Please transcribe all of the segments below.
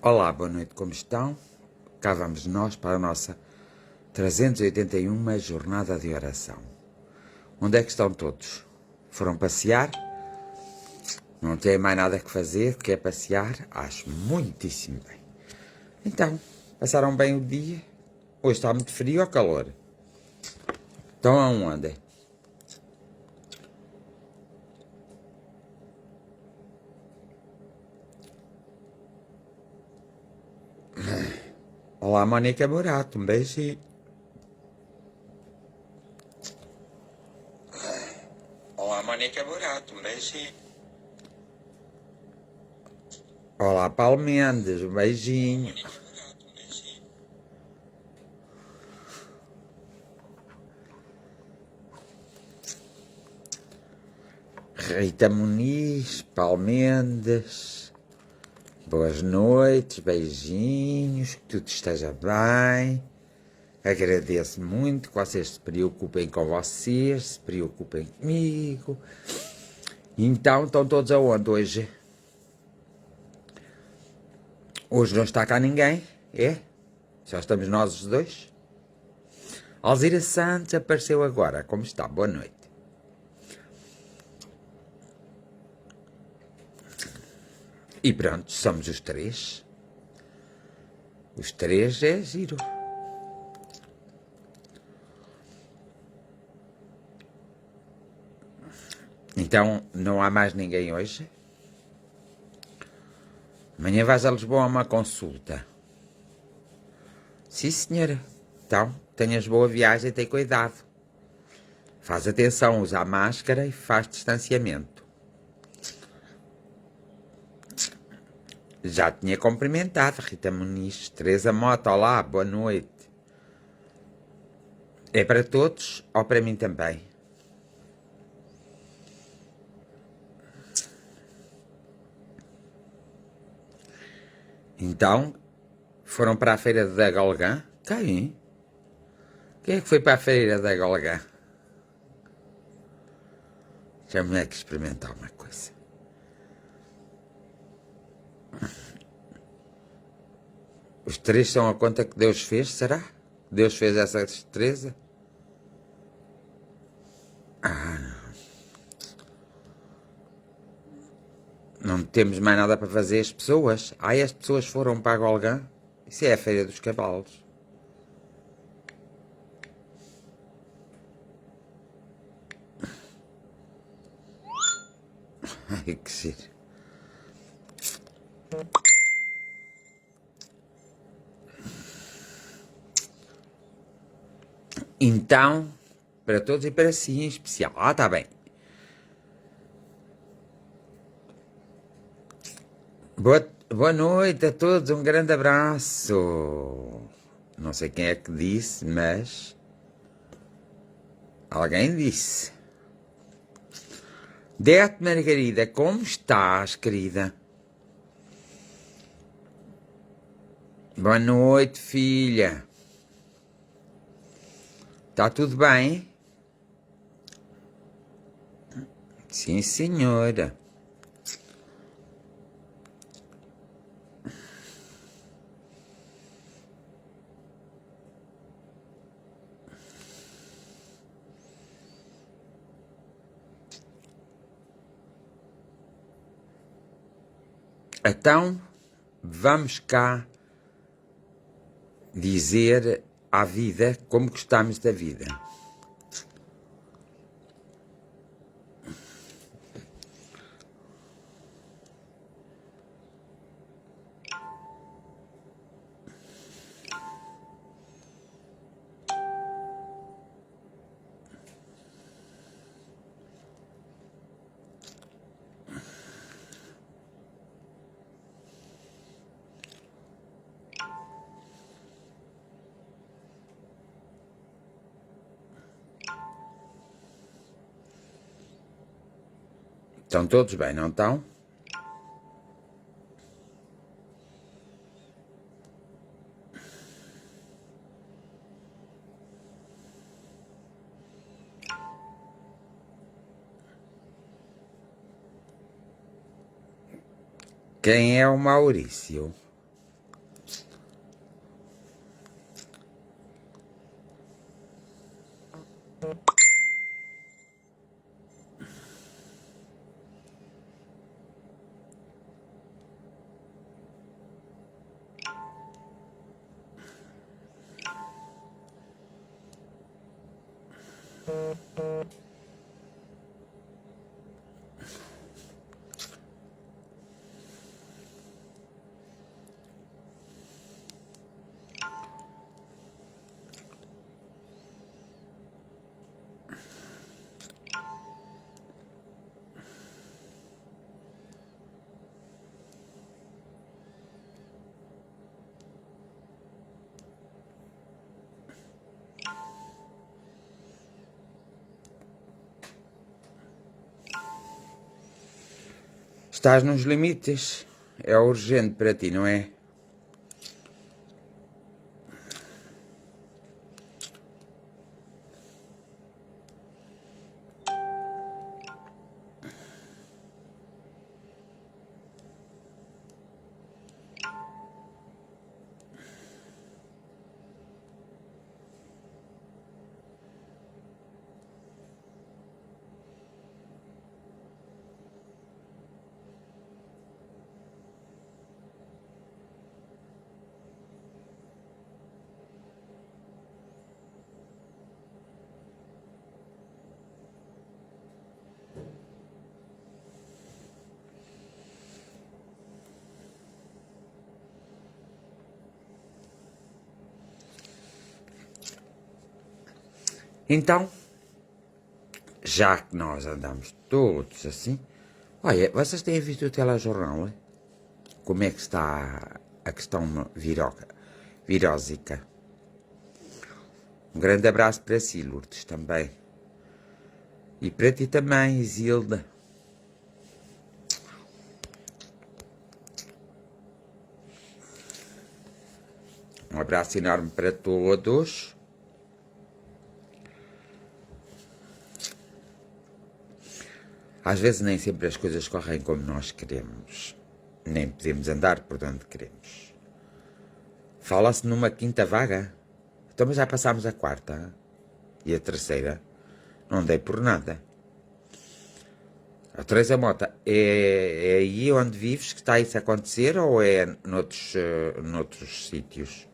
Olá, boa noite, como estão? Cá vamos nós para a nossa 381ª jornada de oração. Onde é que estão todos? Foram passear? Não têm mais nada que fazer, quer passear? Acho muitíssimo bem. Então, passaram bem o dia? Hoje está muito frio ou calor? Estão aonde? Olá, Mónica Morato, um beijinho. Olá, Mónica Morato, um beijinho. Olá, Paulo Mendes, um beijinho. Rita Muniz, Paulo Mendes, boas noites, beijinhos, que tudo esteja bem. Agradeço muito que vocês se preocupem com vocês, se preocupem comigo. Então, estão todos aonde hoje? Hoje não está cá ninguém, é? Só estamos nós os dois? Alzira Santos apareceu agora, como está? Boa noite. E pronto, somos os três. Os três é giro. Então, não há mais ninguém hoje? Amanhã vais a Lisboa a uma consulta. Sim, senhora. Então, tenhas boa viagem e tem cuidado. Faz atenção, usa a máscara e faz distanciamento. Já tinha cumprimentado, Rita Muniz. Teresa Mota, olá, boa noite. É para todos ou para mim também? Então, foram para a feira da Golgã? Quem? Quem é que foi para a feira da Golgã? Já-me que experimentar uma coisa. Os três são a conta que Deus fez, será? Deus fez essa Teresa? Não temos mais nada para fazer as pessoas. As pessoas foram para a Golgã. Isso é a feira dos cavalos. Ai, que giro. Então, para todos e para si em especial. Está bem. Boa noite a todos, um grande abraço. Não sei quem é que disse, mas alguém disse. Dete Margarida, como estás, querida? Boa noite, filha. Está tudo bem? Sim, senhora. Então, vamos cá dizer à vida como gostamos da vida. Estão todos bem, não estão? Quem é o Maurício? Estás nos limites. É urgente para ti, não é? Então, já que nós andamos todos assim, olha, vocês têm visto o telejornal? É? Como é que está a questão virósica? Um grande abraço para si, Lourdes, também. E para ti também, Isilda. Um abraço enorme para todos. Às vezes nem sempre as coisas correm como nós queremos. Nem podemos andar por onde queremos. Fala-se numa quinta vaga. Então, mas já passámos a quarta. E a terceira. Não dei por nada. A Teresa Mota, é aí onde vives que está isso a acontecer ou é noutros sítios?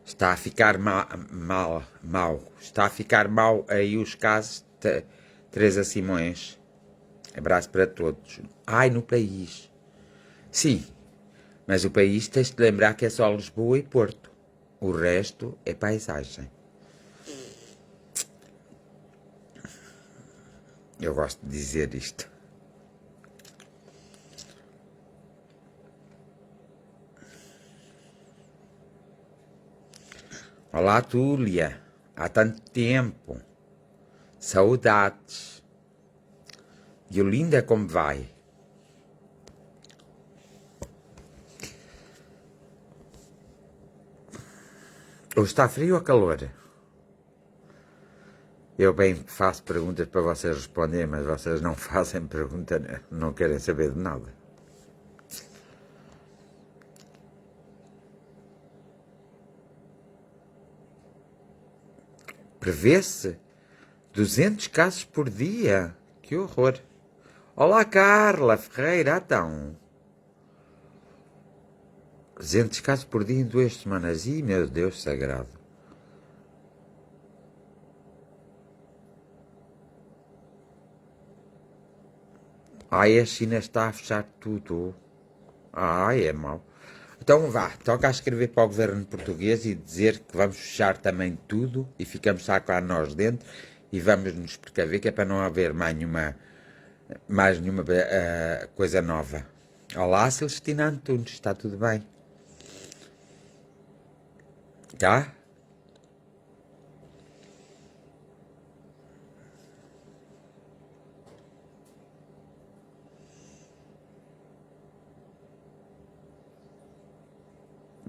Está a ficar mal. Está a ficar mal aí os casos. Teresa Simões. Abraço para todos. Ai, no país. Sim, mas o país tens de lembrar que é só Lisboa e Porto. O resto é paisagem. Eu gosto de dizer isto. Olá, Túlia. Há tanto tempo. Saudades. E Olinda, como vai? Hoje está frio ou calor? Eu bem faço perguntas para vocês responderem, mas vocês não fazem pergunta, não querem saber de nada. Prevê-se 200 casos por dia. Que horror. Olá, Carla Ferreira, então. 200 casos por dia em 2 semanas. Ih, meu Deus sagrado. Ai, a China está a fechar tudo. Ai, é mau. Então vá, toca a escrever para o governo português e dizer que vamos fechar também tudo e ficamos só cá nós dentro e vamos nos precaver que é para não haver mais nenhuma coisa nova. Olá, Celestina Antunes, está tudo bem? Tá?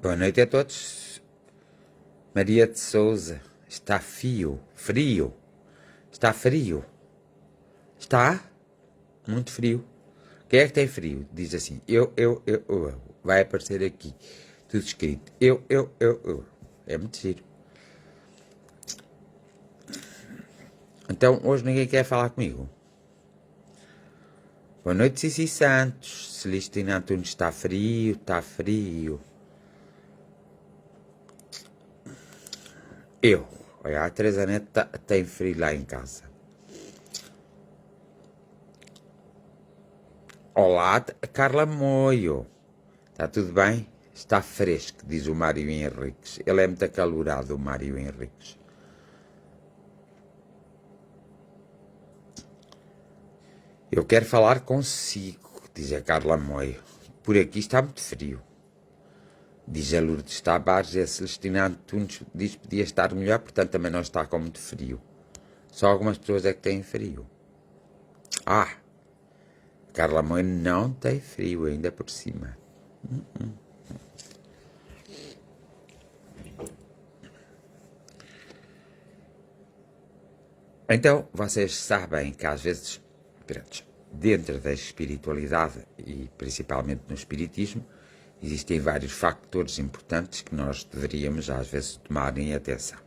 Boa noite a todos. Maria de Souza, está frio. Está frio. Está muito frio. Quem é que tem frio? Diz assim, eu. Vai aparecer aqui, tudo escrito. Eu. É muito giro. Então, hoje ninguém quer falar comigo. Boa noite, Cici Santos. Celestina Antunes, está frio. Olha, a Teresa Neto tem frio lá em casa. Olá, Carla Moio. Está tudo bem? Está fresco, diz o Mário Henriques. Ele é muito acalorado, o Mário Henriques. Eu quero falar consigo, diz a Carla Moio. Por aqui está muito frio. Diz a Lourdes Tavares, a Celestina Antunes diz que podia estar melhor, portanto também não está com muito frio. Só algumas pessoas é que têm frio. Carla Moio não tem frio ainda por cima. Então, vocês sabem que às vezes, dentro da espiritualidade e principalmente no espiritismo, existem vários fatores importantes que nós deveríamos às vezes tomar em atenção.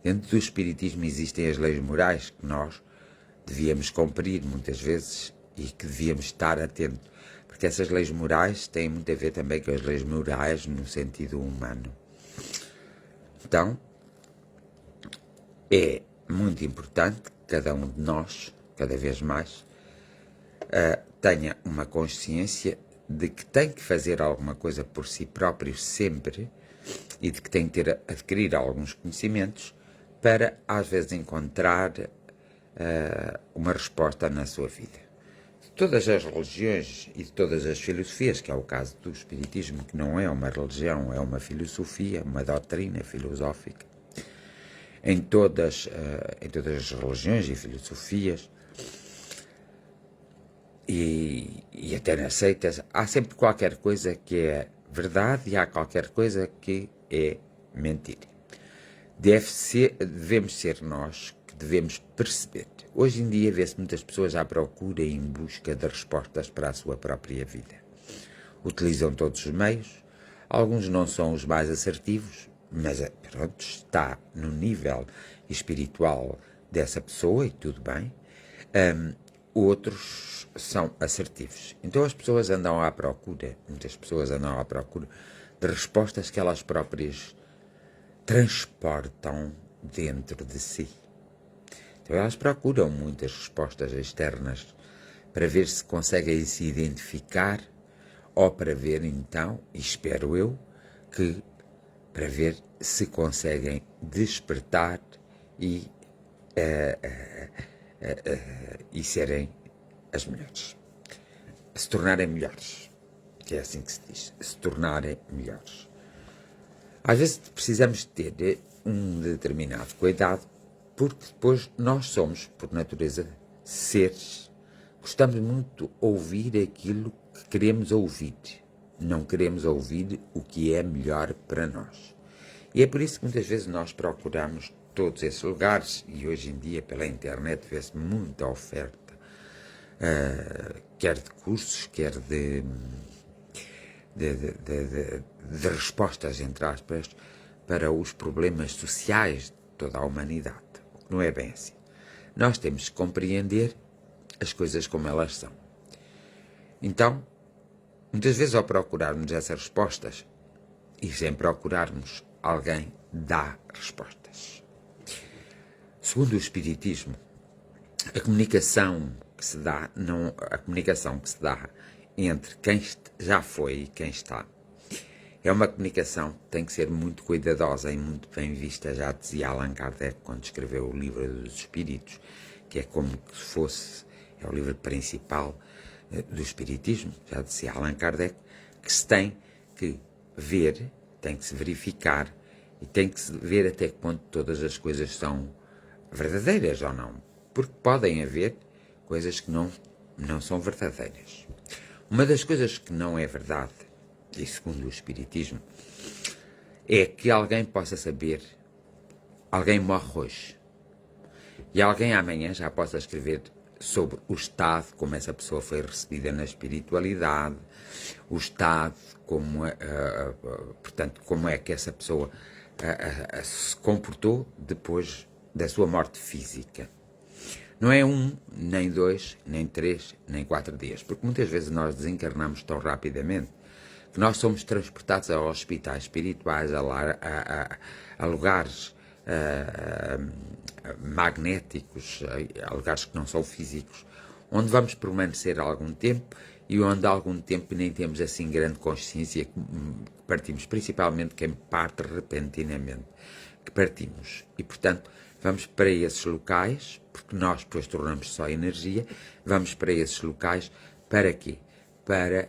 Dentro do espiritismo existem as leis morais que nós devíamos cumprir muitas vezes e que devíamos estar atentos, porque essas leis morais têm muito a ver também com as leis morais no sentido humano. Então, é muito importante que cada um de nós, cada vez mais, tenha uma consciência de que tem que fazer alguma coisa por si próprio sempre e de que tem que adquirir alguns conhecimentos para, às vezes, encontrar uma resposta na sua vida. De todas as religiões e de todas as filosofias, que é o caso do espiritismo, que não é uma religião, é uma filosofia, uma doutrina filosófica, em todas as religiões e filosofias, e até nas seitas, há sempre qualquer coisa que é verdade e há qualquer coisa que é mentira. Devemos ser nós que devemos perceber. Hoje em dia vê-se muitas pessoas à procura e em busca de respostas para a sua própria vida. Utilizam todos os meios, alguns não são os mais assertivos, mas pronto, está no nível espiritual dessa pessoa e tudo bem. Outros são assertivos. Então as pessoas andam à procura, muitas pessoas andam à procura de respostas que elas próprias transportam dentro de si. Então elas procuram muitas respostas externas para ver se conseguem se identificar ou para ver então, e espero eu, que para ver se conseguem despertar e serem as melhores. Se tornarem melhores. Que é assim que se diz. Se tornarem melhores. Às vezes precisamos ter um determinado cuidado, porque depois nós somos, por natureza, seres. Gostamos muito de ouvir aquilo que queremos ouvir. Não queremos ouvir o que é melhor para nós. E é por isso que muitas vezes nós procuramos todos esses lugares, e hoje em dia pela internet vê-se muita oferta, quer de cursos, quer de respostas, entre aspas, para os problemas sociais de toda a humanidade. O que não é bem assim. Nós temos que compreender as coisas como elas são. Então, muitas vezes ao procurarmos essas respostas, e sem procurarmos, alguém dá respostas. Segundo o Espiritismo, a comunicação que se dá entre quem já foi e quem está é uma comunicação que tem que ser muito cuidadosa e muito bem vista, já dizia Allan Kardec quando escreveu o Livro dos Espíritos, que é como se fosse, é o livro principal do Espiritismo, já dizia Allan Kardec, que se tem que ver, tem que se verificar e tem que se ver até que ponto todas as coisas são verdadeiras ou não, porque podem haver coisas que não são verdadeiras. Uma das coisas que não é verdade, e segundo o Espiritismo, é que alguém possa saber, alguém morre hoje, e alguém amanhã já possa escrever sobre o estado, como essa pessoa foi recebida na espiritualidade, o estado, portanto, como é que essa pessoa se comportou depois da sua morte física. Não é 1, nem 2, nem 3, nem 4 dias, porque muitas vezes nós desencarnamos tão rapidamente que nós somos transportados a hospitais espirituais, a lugares magnéticos, a lugares que não são físicos, onde vamos permanecer algum tempo e onde há algum tempo nem temos assim grande consciência que partimos, principalmente quem parte repentinamente, que partimos. E, portanto, vamos para esses locais, porque nós depois tornamos só energia, vamos para esses locais para quê? Para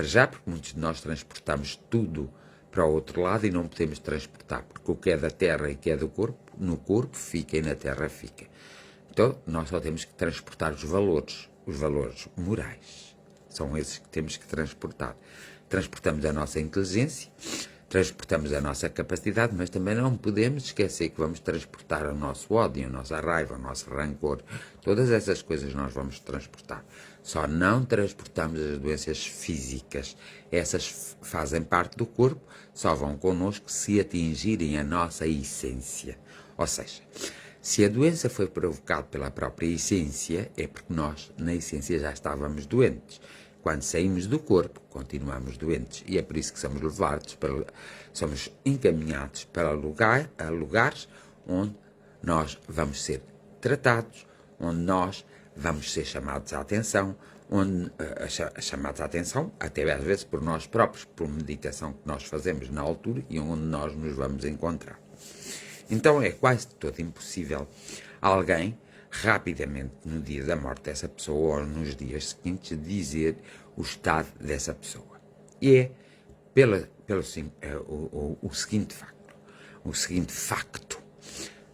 já, porque muitos de nós transportamos tudo para o outro lado e não podemos transportar, porque o que é da terra e que é do corpo, no corpo fica e na terra fica. Então, nós só temos que transportar os valores morais. São esses que temos que transportar. Transportamos a nossa inteligência, transportamos a nossa capacidade, mas também não podemos esquecer que vamos transportar o nosso ódio, a nossa raiva, o nosso rancor. Todas essas coisas nós vamos transportar. Só não transportamos as doenças físicas. Essas fazem parte do corpo, só vão connosco se atingirem a nossa essência. Ou seja, se a doença foi provocada pela própria essência, é porque nós, na essência, já estávamos doentes. Quando saímos do corpo, continuamos doentes. E é por isso que somos levados, somos encaminhados para lugares onde nós vamos ser tratados, onde nós vamos ser chamados à atenção, chamados à atenção, até às vezes por nós próprios, por meditação que nós fazemos na altura e onde nós nos vamos encontrar. Então é quase todo impossível alguém, rapidamente, no dia da morte dessa pessoa ou nos dias seguintes, dizer o estado dessa pessoa. E é o seguinte facto. O seguinte facto.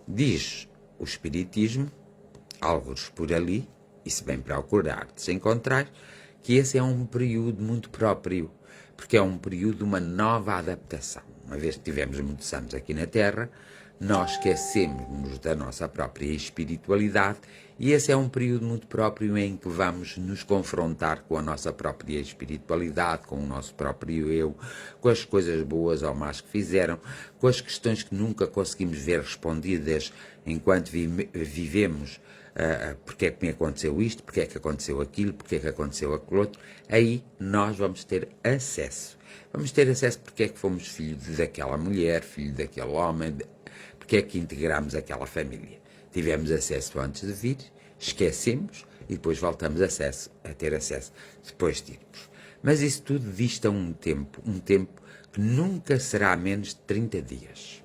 Diz o Espiritismo, alguns por ali, e se bem procurar de se encontrar, que esse é um período muito próprio, porque é um período de uma nova adaptação. Uma vez que tivemos muitos anos aqui na Terra, nós esquecemos-nos da nossa própria espiritualidade e esse é um período muito próprio em que vamos nos confrontar com a nossa própria espiritualidade, com o nosso próprio eu, com as coisas boas ou más que fizeram, com as questões que nunca conseguimos ver respondidas enquanto vivemos. Porque é que me aconteceu isto, porque é que aconteceu aquilo, porque é que aconteceu aquilo outro. Aí nós vamos ter acesso. Vamos ter acesso porque é que fomos filhos daquela mulher, filho daquele homem, porque é que integramos aquela família. Tivemos acesso antes de vir, esquecemos e depois voltamos a ter acesso depois de irmos. Mas isso tudo dista um tempo que nunca será menos de 30 dias.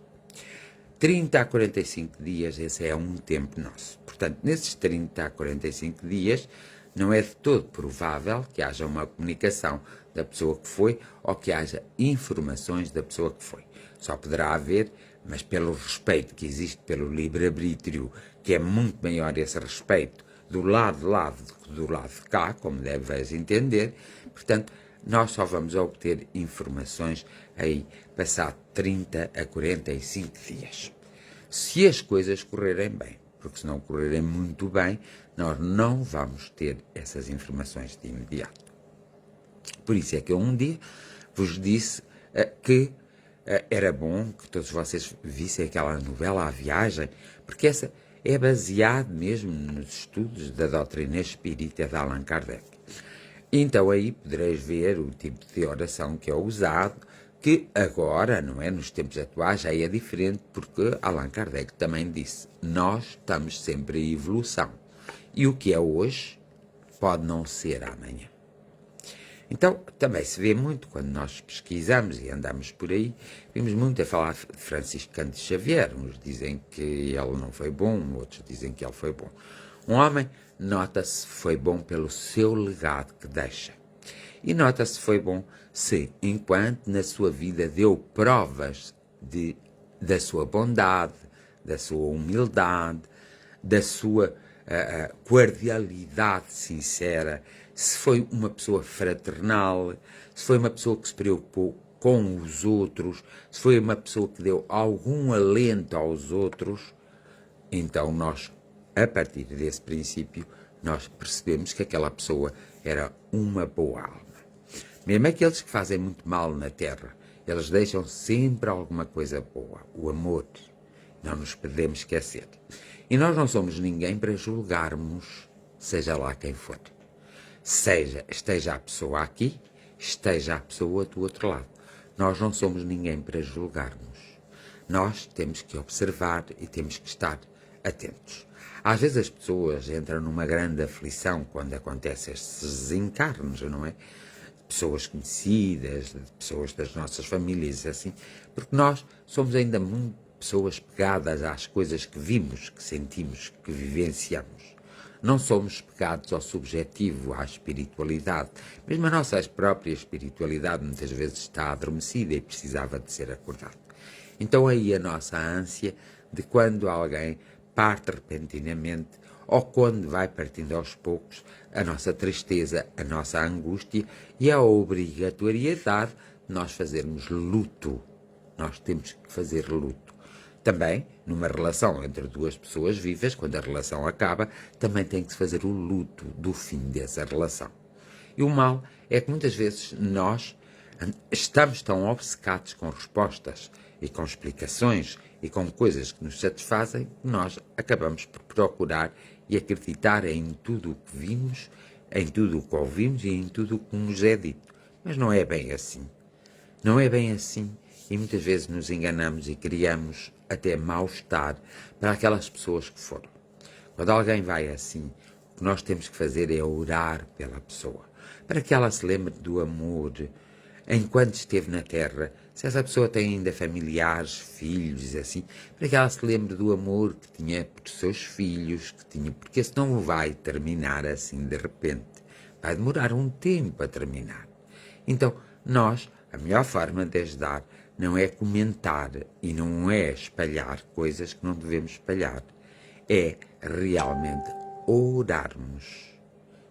30 a 45 dias, esse é um tempo nosso. Portanto, nesses 30 a 45 dias, não é de todo provável que haja uma comunicação da pessoa que foi ou que haja informações da pessoa que foi. Só poderá haver, mas pelo respeito que existe pelo livre-arbítrio, que é muito maior esse respeito do lado de lá do que do lado de cá, como deves entender, portanto, nós só vamos obter informações aí passado 30 a 45 dias. Se as coisas correrem bem, porque se não correrem muito bem, nós não vamos ter essas informações de imediato. Por isso é que eu um dia vos disse que era bom que todos vocês vissem aquela novela A Viagem, porque essa é baseada mesmo nos estudos da doutrina espírita de Allan Kardec. Então aí podereis ver o tipo de oração que é usado, que agora, não é, nos tempos atuais, já é diferente, porque Allan Kardec também disse, nós estamos sempre em evolução. E o que é hoje pode não ser amanhã. Então, também se vê muito, quando nós pesquisamos e andamos por aí, vimos muito a falar de Francisco Cândido Xavier. Uns dizem que ele não foi bom, outros dizem que ele foi bom. Um homem, nota-se, foi bom pelo seu legado que deixa. E nota-se foi bom se, enquanto na sua vida deu provas da sua bondade, da sua humildade, da sua cordialidade sincera, se foi uma pessoa fraternal, se foi uma pessoa que se preocupou com os outros, se foi uma pessoa que deu algum alento aos outros, então nós, a partir desse princípio, nós percebemos que aquela pessoa era uma boa alma. Mesmo aqueles que fazem muito mal na Terra, eles deixam sempre alguma coisa boa, o amor. Não nos podemos esquecer. E nós não somos ninguém para julgarmos, seja lá quem for. Esteja a pessoa aqui esteja a pessoa do outro lado. Nós não somos ninguém para julgarmos. Nós temos que observar e temos que estar atentos. Às vezes as pessoas entram numa grande aflição quando acontecem estes desencarnos, não é? Pessoas conhecidas, pessoas das nossas famílias, assim, porque nós somos ainda muito pessoas pegadas às coisas que vimos, que sentimos, que vivenciamos. Não somos pegados ao subjetivo, à espiritualidade. Mesmo a nossa própria espiritualidade muitas vezes está adormecida e precisava de ser acordada. Então aí a nossa ânsia de quando alguém parte repentinamente ou quando vai partindo aos poucos, a nossa tristeza, a nossa angústia e a obrigatoriedade de nós fazermos luto. Nós temos que fazer luto. Também, numa relação entre duas pessoas vivas, quando a relação acaba, também tem que se fazer o luto do fim dessa relação. E o mal é que muitas vezes nós estamos tão obcecados com respostas e com explicações e com coisas que nos satisfazem que nós acabamos por procurar e acreditar em tudo o que vimos, em tudo o que ouvimos e em tudo o que nos é dito. Mas não é bem assim. Não é bem assim e muitas vezes nos enganamos e criamos até mal-estar para aquelas pessoas que foram. Quando alguém vai assim, o que nós temos que fazer é orar pela pessoa, para que ela se lembre do amor enquanto esteve na Terra. Se essa pessoa tem ainda familiares, filhos, assim, para que ela se lembre do amor que tinha por seus filhos, que tinha, porque isso não vai terminar assim de repente. Vai demorar um tempo a terminar. Então, nós, a melhor forma de ajudar não é comentar e não é espalhar coisas que não devemos espalhar. É realmente orarmos,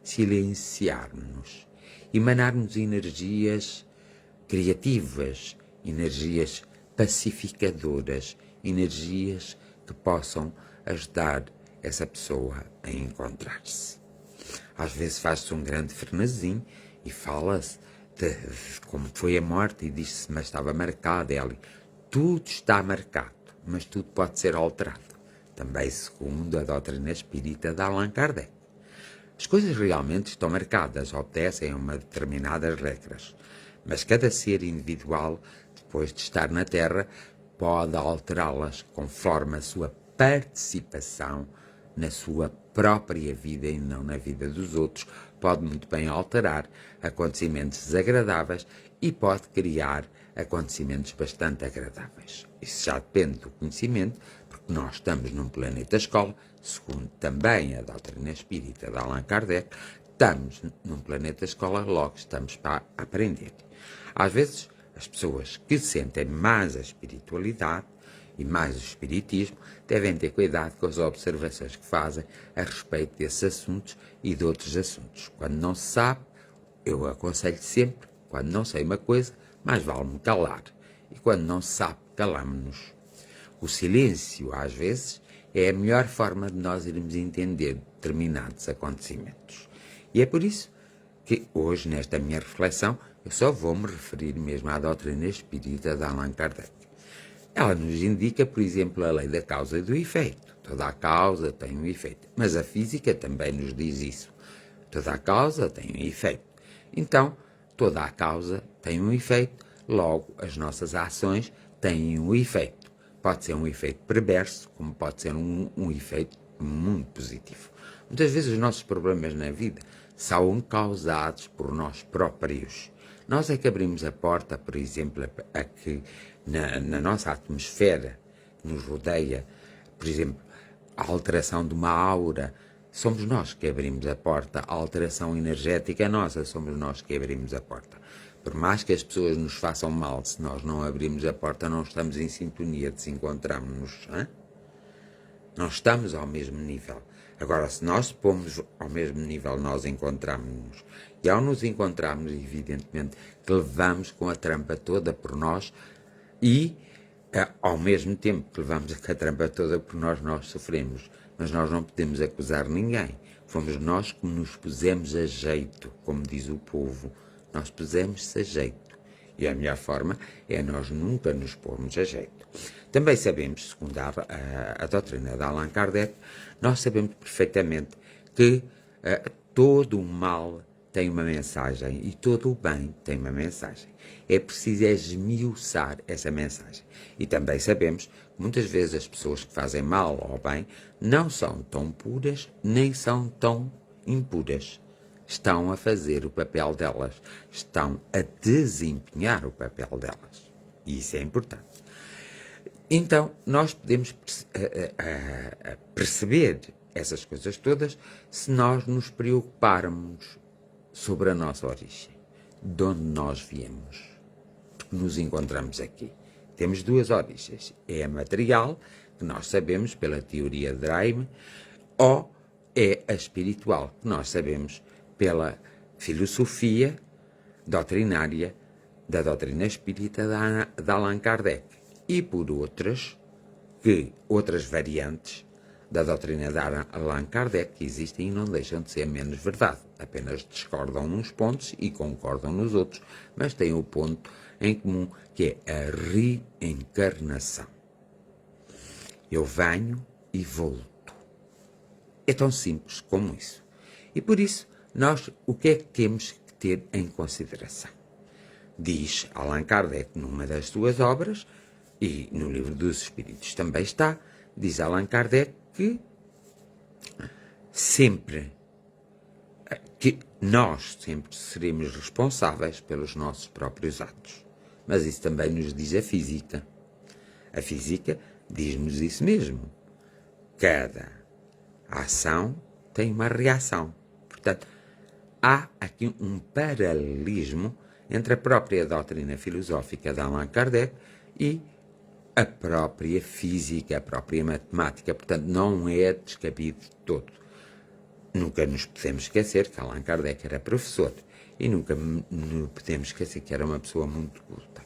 silenciarmos, emanarmos energias criativas, energias pacificadoras, energias que possam ajudar essa pessoa a encontrar-se. Às vezes faz-se um grande frenesim e fala-se de como foi a morte e diz-se, mas estava marcado, Eli. Tudo está marcado, mas tudo pode ser alterado. Também segundo a doutrina espírita de Allan Kardec. As coisas realmente estão marcadas, obedecem a uma determinadas regras. Mas cada ser individual, depois de estar na Terra, pode alterá-las conforme a sua participação na sua própria vida e não na vida dos outros, pode muito bem alterar acontecimentos desagradáveis e pode criar acontecimentos bastante agradáveis. Isso já depende do conhecimento, porque nós estamos num planeta escola, segundo também a doutrina espírita de Allan Kardec, estamos num planeta escola, logo estamos para aprender. Às vezes, as pessoas que sentem mais a espiritualidade e mais o espiritismo devem ter cuidado com as observações que fazem a respeito desses assuntos e de outros assuntos. Quando não se sabe, eu aconselho sempre, quando não sei uma coisa, mais vale-me calar. E quando não se sabe, calamos-nos. O silêncio, às vezes, é a melhor forma de nós irmos entender determinados acontecimentos. E é por isso que hoje, nesta minha reflexão, eu só vou me referir mesmo à doutrina espírita de Allan Kardec. Ela nos indica, por exemplo, a lei da causa e do efeito. Toda a causa tem um efeito. Mas a física também nos diz isso. Toda a causa tem um efeito. Então, toda a causa tem um efeito, logo as nossas ações têm um efeito. Pode ser um efeito perverso, como pode ser um efeito muito positivo. Muitas vezes os nossos problemas na vida são causados por nós próprios. Nós é que abrimos a porta, por exemplo, a que na nossa atmosfera que nos rodeia, por exemplo, a alteração de uma aura, somos nós que abrimos a porta, a alteração energética nossa, somos nós que abrimos a porta. Por mais que as pessoas nos façam mal, se nós não abrimos a porta, não estamos em sintonia, desencontramos-nos. Não estamos ao mesmo nível. Agora, se nós pomos ao mesmo nível, nós encontramos-nos. E ao nos encontrarmos, evidentemente, que levamos com a trampa toda por nós e, ao mesmo tempo que levamos a trampa toda por nós sofremos. Mas nós não podemos acusar ninguém. Fomos nós que nos pusemos a jeito, como diz o povo. Nós pusemos-se a jeito. E a melhor forma é nós nunca nos pormos a jeito. Também sabemos, segundo a doutrina de Allan Kardec, nós sabemos perfeitamente que todo o mal tem uma mensagem e todo o bem tem uma mensagem. É preciso esmiuçar essa mensagem. E também sabemos que muitas vezes as pessoas que fazem mal ao bem não são tão puras nem são tão impuras. Estão a fazer o papel delas. Estão a desempenhar o papel delas. E isso é importante. Então, nós podemos perceber essas coisas todas se nós nos preocuparmos sobre a nossa origem, de onde nós viemos, porque nos encontramos aqui. Temos duas origens, é a material, que nós sabemos pela teoria de Dreime, ou é a espiritual, que nós sabemos pela filosofia doutrinária da doutrina espírita de Allan Kardec, e por outras variantes da doutrina de Allan Kardec que existem e não deixam de ser menos verdade. Apenas discordam nos pontos e concordam nos outros, mas têm o ponto em comum, que é a reencarnação. Eu venho e volto. É tão simples como isso. E por isso, nós o que é que temos que ter em consideração? Diz Allan Kardec numa das suas obras, e no Livro dos Espíritos também está, diz Allan Kardec que nós sempre seremos responsáveis pelos nossos próprios atos. Mas isso também nos diz a física. A física diz-nos isso mesmo. Cada ação tem uma reação. Portanto, há aqui um paralelismo entre a própria doutrina filosófica de Allan Kardec e a própria física, a própria matemática. Portanto, não é descabido de todo. Nunca nos podemos esquecer que Allan Kardec era professor e nunca nos podemos esquecer que era uma pessoa muito culta.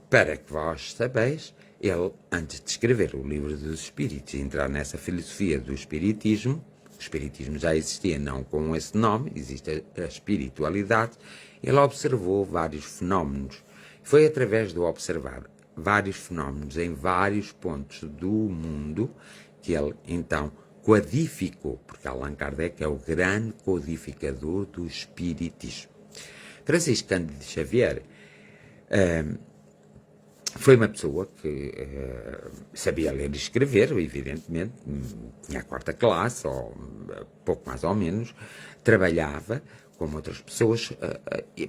Para que vós sabeis, ele, antes de escrever o Livro dos Espíritos e entrar nessa filosofia do Espiritismo, o Espiritismo já existia, não com esse nome, existe a espiritualidade, ele observou vários fenómenos. Foi através de observar vários fenómenos em vários pontos do mundo que ele, então, codificou, porque Allan Kardec é o grande codificador do espiritismo. Francisco Cândido Xavier foi uma pessoa que sabia ler e escrever, evidentemente, tinha a 4ª classe, ou pouco mais ou menos, trabalhava como outras pessoas,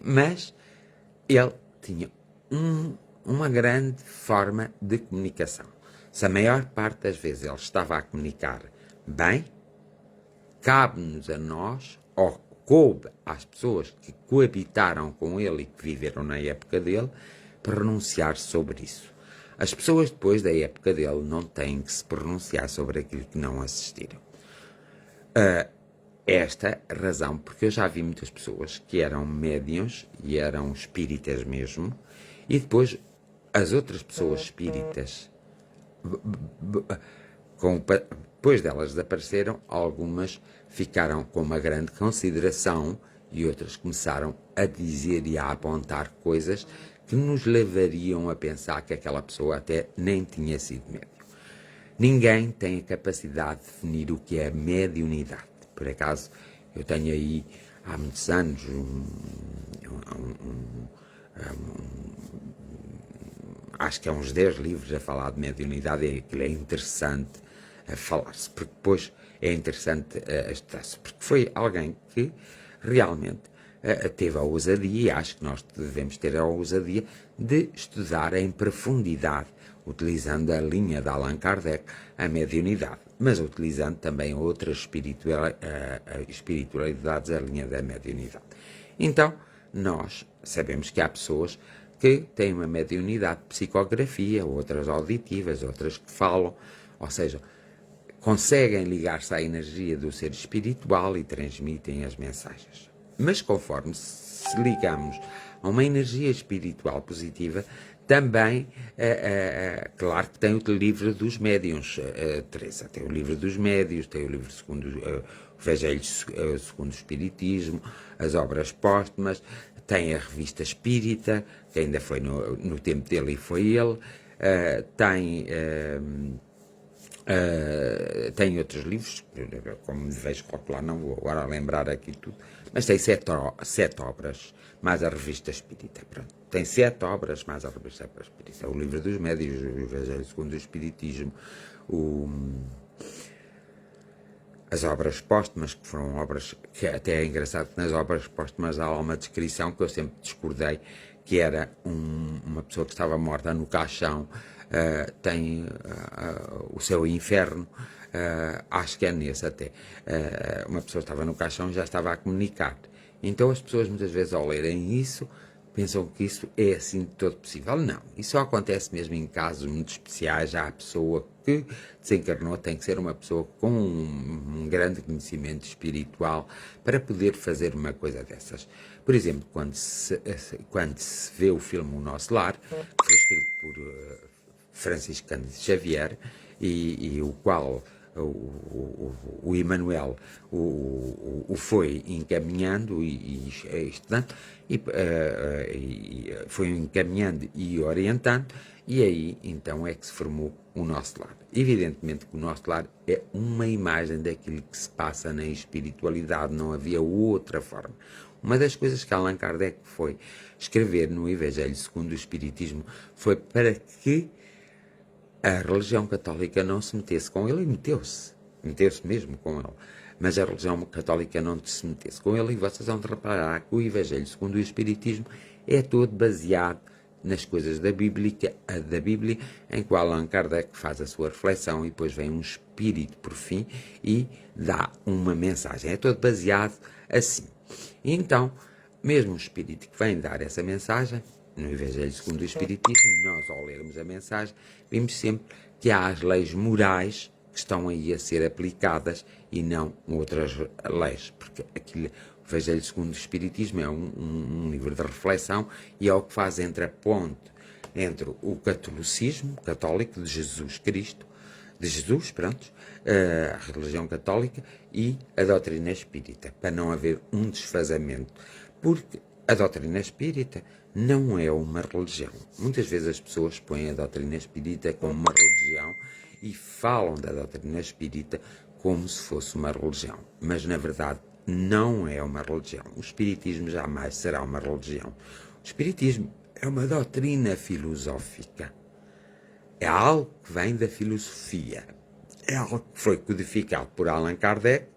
mas ele tinha uma grande forma de comunicação. Se a maior parte das vezes ele estava a comunicar bem, cabe-nos a nós, ou coube às pessoas que coabitaram com ele e que viveram na época dele, pronunciar sobre isso. As pessoas depois da época dele não têm que se pronunciar sobre aquilo que não assistiram. Esta razão, porque eu já vi muitas pessoas que eram médiuns e eram espíritas mesmo, e depois as outras pessoas espíritas, depois delas desapareceram, algumas ficaram com uma grande consideração e outras começaram a dizer e a apontar coisas que nos levariam a pensar que aquela pessoa até nem tinha sido médium. Ninguém tem a capacidade de definir o que é mediunidade. Por acaso, eu tenho aí, há muitos anos, acho que há uns 10 livros a falar de mediunidade, e aquilo é interessante a falar-se, porque depois é interessante a estudar-se, porque foi alguém que realmente teve a ousadia, e acho que nós devemos ter a ousadia de estudar em profundidade, utilizando a linha de Allan Kardec, a mediunidade, mas utilizando também outras espiritualidades, a linha da mediunidade. Então, nós sabemos que há pessoas que têm uma mediunidade de psicografia, outras auditivas, outras que falam, ou seja, conseguem ligar-se à energia do ser espiritual e transmitem as mensagens. Mas conforme se ligamos a uma energia espiritual positiva, também, claro que tem o livro dos médiuns, Teresa, tem o livro dos médiuns, tem o livro segundo o Evangelho segundo o Espiritismo, as obras póstumas, tem a revista Espírita, que ainda foi no tempo dele e foi ele, tem Tem outros livros, como me vejo calcular, não vou agora lembrar aqui tudo, mas tem sete obras, mais a Revista Espírita. Pronto. Tem 7 obras, mais a Revista Espírita. O Livro dos Médios, o Evangelho segundo o Espiritismo, as obras póstumas, que foram obras que até é engraçado que nas obras póstumas há uma descrição que eu sempre discordei, que era uma pessoa que estava morta no caixão, tem o seu inferno, acho que é nesse até, uma pessoa estava no caixão e já estava a comunicar. Então as pessoas muitas vezes ao lerem isso pensam que isso é assim de todo possível. Não, isso só acontece mesmo em casos muito especiais. Já a pessoa que desencarnou tem que ser uma pessoa com um grande conhecimento espiritual para poder fazer uma coisa dessas. Por exemplo, quando se vê o filme O Nosso Lar, que foi escrito por Francisco Cândido Xavier, e o qual o Emanuel o foi encaminhando e estudando, e foi encaminhando e orientando, e aí então é que se formou o Nosso Lar. Evidentemente que o Nosso Lar é uma imagem daquilo que se passa na espiritualidade, não havia outra forma. Uma das coisas que Allan Kardec foi escrever no Evangelho segundo o Espiritismo foi para que a religião católica não se metesse com ele, e meteu-se mesmo com ele, mas a religião católica não se metesse com ele, e vocês vão reparar que o Evangelho segundo o Espiritismo é todo baseado nas coisas da Bíblia, em que Allan Kardec faz a sua reflexão e depois vem um espírito por fim e dá uma mensagem. É todo baseado assim. E então, mesmo o espírito que vem dar essa mensagem, no Evangelho segundo o Espiritismo, nós ao lermos a mensagem, vimos sempre que há as leis morais que estão aí a ser aplicadas e não outras leis, porque aquilo, o Evangelho segundo o Espiritismo é um livro de reflexão e é o que faz entre a ponte entre o catolicismo católico de Jesus Cristo, a religião católica, e a doutrina espírita, para não haver um desfazamento, porque a doutrina espírita não é uma religião. Muitas vezes as pessoas põem a doutrina espírita como uma religião e falam da doutrina espírita como se fosse uma religião, mas na verdade não é uma religião. O espiritismo jamais será uma religião. O espiritismo é uma doutrina filosófica. É algo que vem da filosofia. É algo que foi codificado por Allan Kardec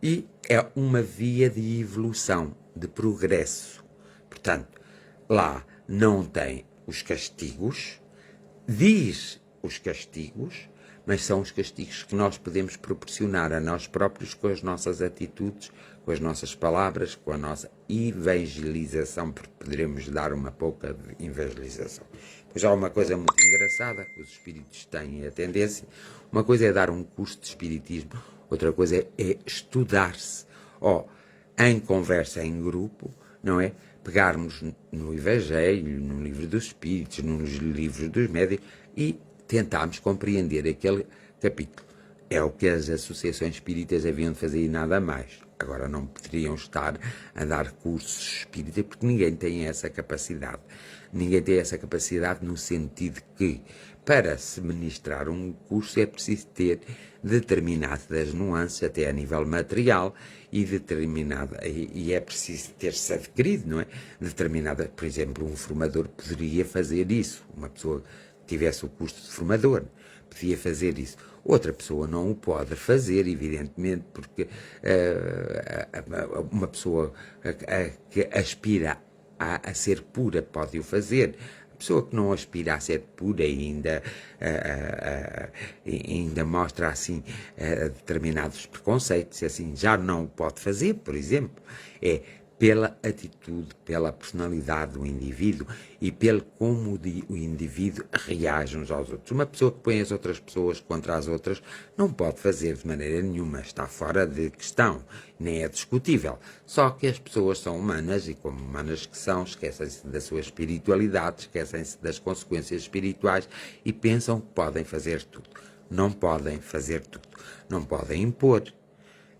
e é uma via de evolução, de progresso. Portanto, lá não tem os castigos, diz os castigos, mas são os castigos que nós podemos proporcionar a nós próprios com as nossas atitudes, com as nossas palavras, com a nossa evangelização, porque poderemos dar uma pouca de evangelização. Pois há uma coisa muito engraçada que os espíritos têm a tendência. Uma coisa é dar um curso de espiritismo, outra coisa é estudar-se. Em conversa em grupo, não é? Pegarmos no Evangelho, no Livro dos Espíritos, nos livros dos médios e tentarmos compreender aquele capítulo. É o que as associações espíritas haviam de fazer e nada mais. Agora não poderiam estar a dar cursos espíritas porque ninguém tem essa capacidade. Ninguém tem essa capacidade no sentido que, para se ministrar um curso, é preciso ter determinadas nuances, até a nível material, e é preciso ter-se adquirido, não é? Determinada, por exemplo, um formador poderia fazer isso. Uma pessoa que tivesse o curso de formador podia fazer isso. Outra pessoa não o pode fazer, evidentemente, porque uma pessoa que aspira a ser pura pode o fazer. A pessoa que não aspira a ser pura e ainda mostra assim determinados preconceitos, assim, já não o pode fazer, por exemplo. É pela atitude, pela personalidade do indivíduo e pelo como o indivíduo reage uns aos outros. Uma pessoa que põe as outras pessoas contra as outras não pode fazer de maneira nenhuma, está fora de questão, nem é discutível. Só que as pessoas são humanas e, como humanas que são, esquecem-se da sua espiritualidade, esquecem-se das consequências espirituais e pensam que podem fazer tudo. Não podem fazer tudo. Não podem impor.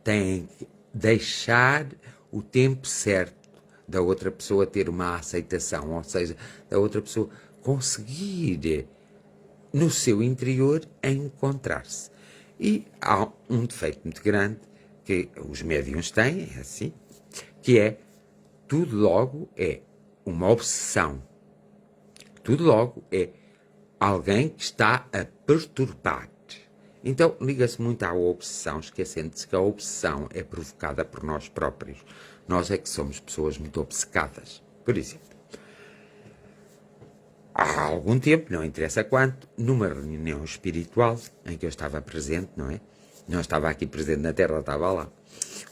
Têm que deixar o tempo certo da outra pessoa ter uma aceitação, ou seja, da outra pessoa conseguir no seu interior encontrar-se. E há um defeito muito grande que os médiuns têm, é assim, que é tudo logo é uma obsessão. Tudo logo é alguém que está a perturbar. Então, liga-se muito à obsessão, esquecendo-se que a obsessão é provocada por nós próprios. Nós é que somos pessoas muito obcecadas. Por exemplo, há algum tempo, não interessa quanto, numa reunião espiritual em que eu estava presente, não é? Não estava aqui presente na Terra, estava lá.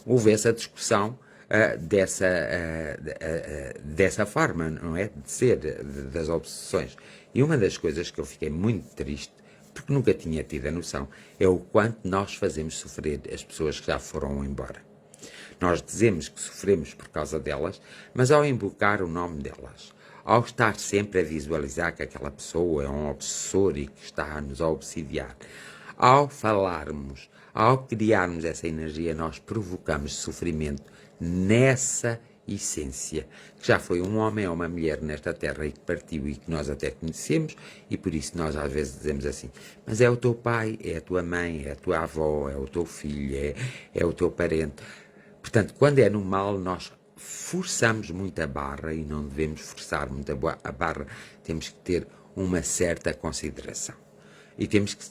Houve essa discussão dessa forma, não é? De ser, das obsessões. E uma das coisas que eu fiquei muito triste, porque nunca tinha tido a noção, é o quanto nós fazemos sofrer as pessoas que já foram embora. Nós dizemos que sofremos por causa delas, mas ao invocar o nome delas, ao estar sempre a visualizar que aquela pessoa é um obsessor e que está a nos obsidiar, ao falarmos, ao criarmos essa energia, nós provocamos sofrimento nessa essência, que já foi um homem ou uma mulher nesta terra e que partiu e que nós até conhecemos, e por isso nós às vezes dizemos assim, mas é o teu pai, é a tua mãe, é a tua avó, é o teu filho, é o teu parente. Portanto, quando é no mal, nós forçamos muito a barra e não devemos forçar muito a barra, temos que ter uma certa consideração. E temos que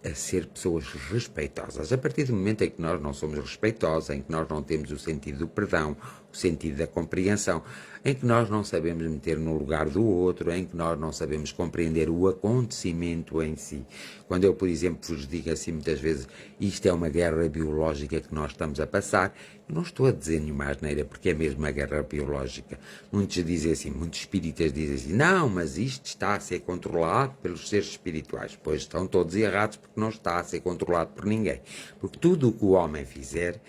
a ser pessoas respeitosas. A partir do momento em que nós não somos respeitosos, em que nós não temos o sentido do perdão, o sentido da compreensão, em que nós não sabemos meter no lugar do outro, em que nós não sabemos compreender o acontecimento em si. Quando eu, por exemplo, vos digo assim muitas vezes, isto é uma guerra biológica que nós estamos a passar, eu não estou a dizer nenhuma asneira, porque é mesmo uma guerra biológica. Muitos dizem assim, muitos espíritas dizem assim, não, mas isto está a ser controlado pelos seres espirituais. Pois estão todos errados, porque não está a ser controlado por ninguém. Porque tudo o que o homem fizer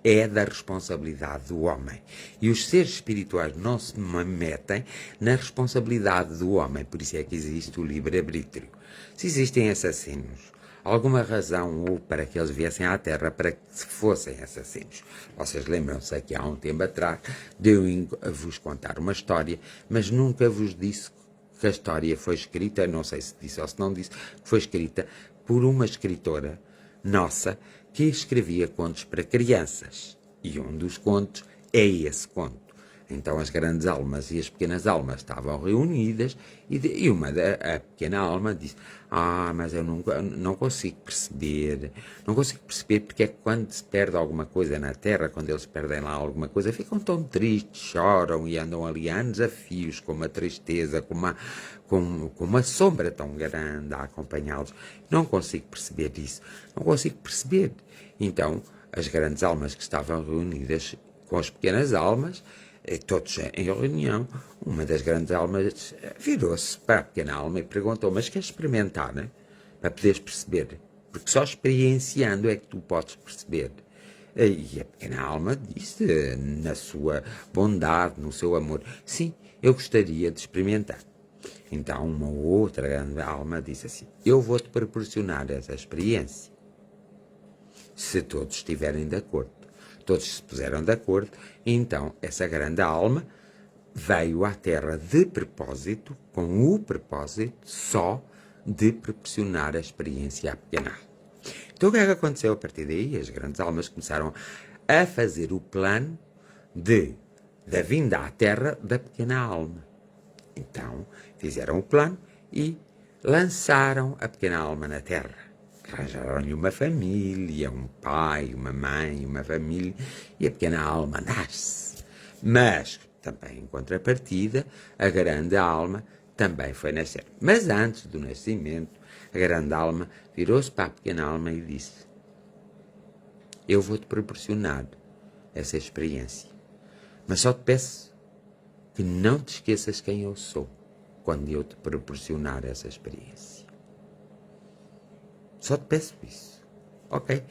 é da responsabilidade do homem. E os seres espirituais não se metem na responsabilidade do homem. Por isso é que existe o livre-arbítrio. Se existem assassinos, alguma razão houve para que eles viessem à Terra para que fossem assassinos. Vocês lembram-se que há um tempo atrás de eu vos contar uma história, mas nunca vos disse que a história foi escrita, não sei se disse ou se não disse, foi escrita por uma escritora nossa que escrevia contos para crianças. E um dos contos é esse conto. Então as grandes almas e as pequenas almas estavam reunidas e a pequena alma disse, mas eu não consigo perceber porque é que quando se perde alguma coisa na Terra, quando eles perdem lá alguma coisa, ficam tão tristes, choram e andam ali a anos a fios, com uma tristeza, com uma sombra tão grande a acompanhá-los. Não consigo perceber isso, não consigo perceber. Então as grandes almas que estavam reunidas com as pequenas almas, todos em reunião, uma das grandes almas virou-se para a pequena alma e perguntou, mas queres experimentar, né? Para poderes perceber? Porque só experienciando é que tu podes perceber. E a pequena alma disse, na sua bondade, no seu amor, sim, eu gostaria de experimentar. Então uma outra grande alma disse assim, eu vou-te proporcionar essa experiência, se todos estiverem de acordo. Todos se puseram de acordo, e então essa grande alma veio à Terra de propósito, com o propósito só de proporcionar a experiência à pequena alma. Então o que é que aconteceu a partir daí? As grandes almas começaram a fazer o plano da vinda à Terra da pequena alma. Então fizeram o plano e lançaram a pequena alma na Terra. Arranjaram-lhe uma família, um pai, uma mãe, uma família, e a pequena alma nasce. Mas, também em contrapartida, a grande alma também foi nascer. Mas antes do nascimento, a grande alma virou-se para a pequena alma e disse, eu vou-te proporcionar essa experiência, mas só te peço que não te esqueças quem eu sou quando eu te proporcionar essa experiência. Só te peço isso. Ok?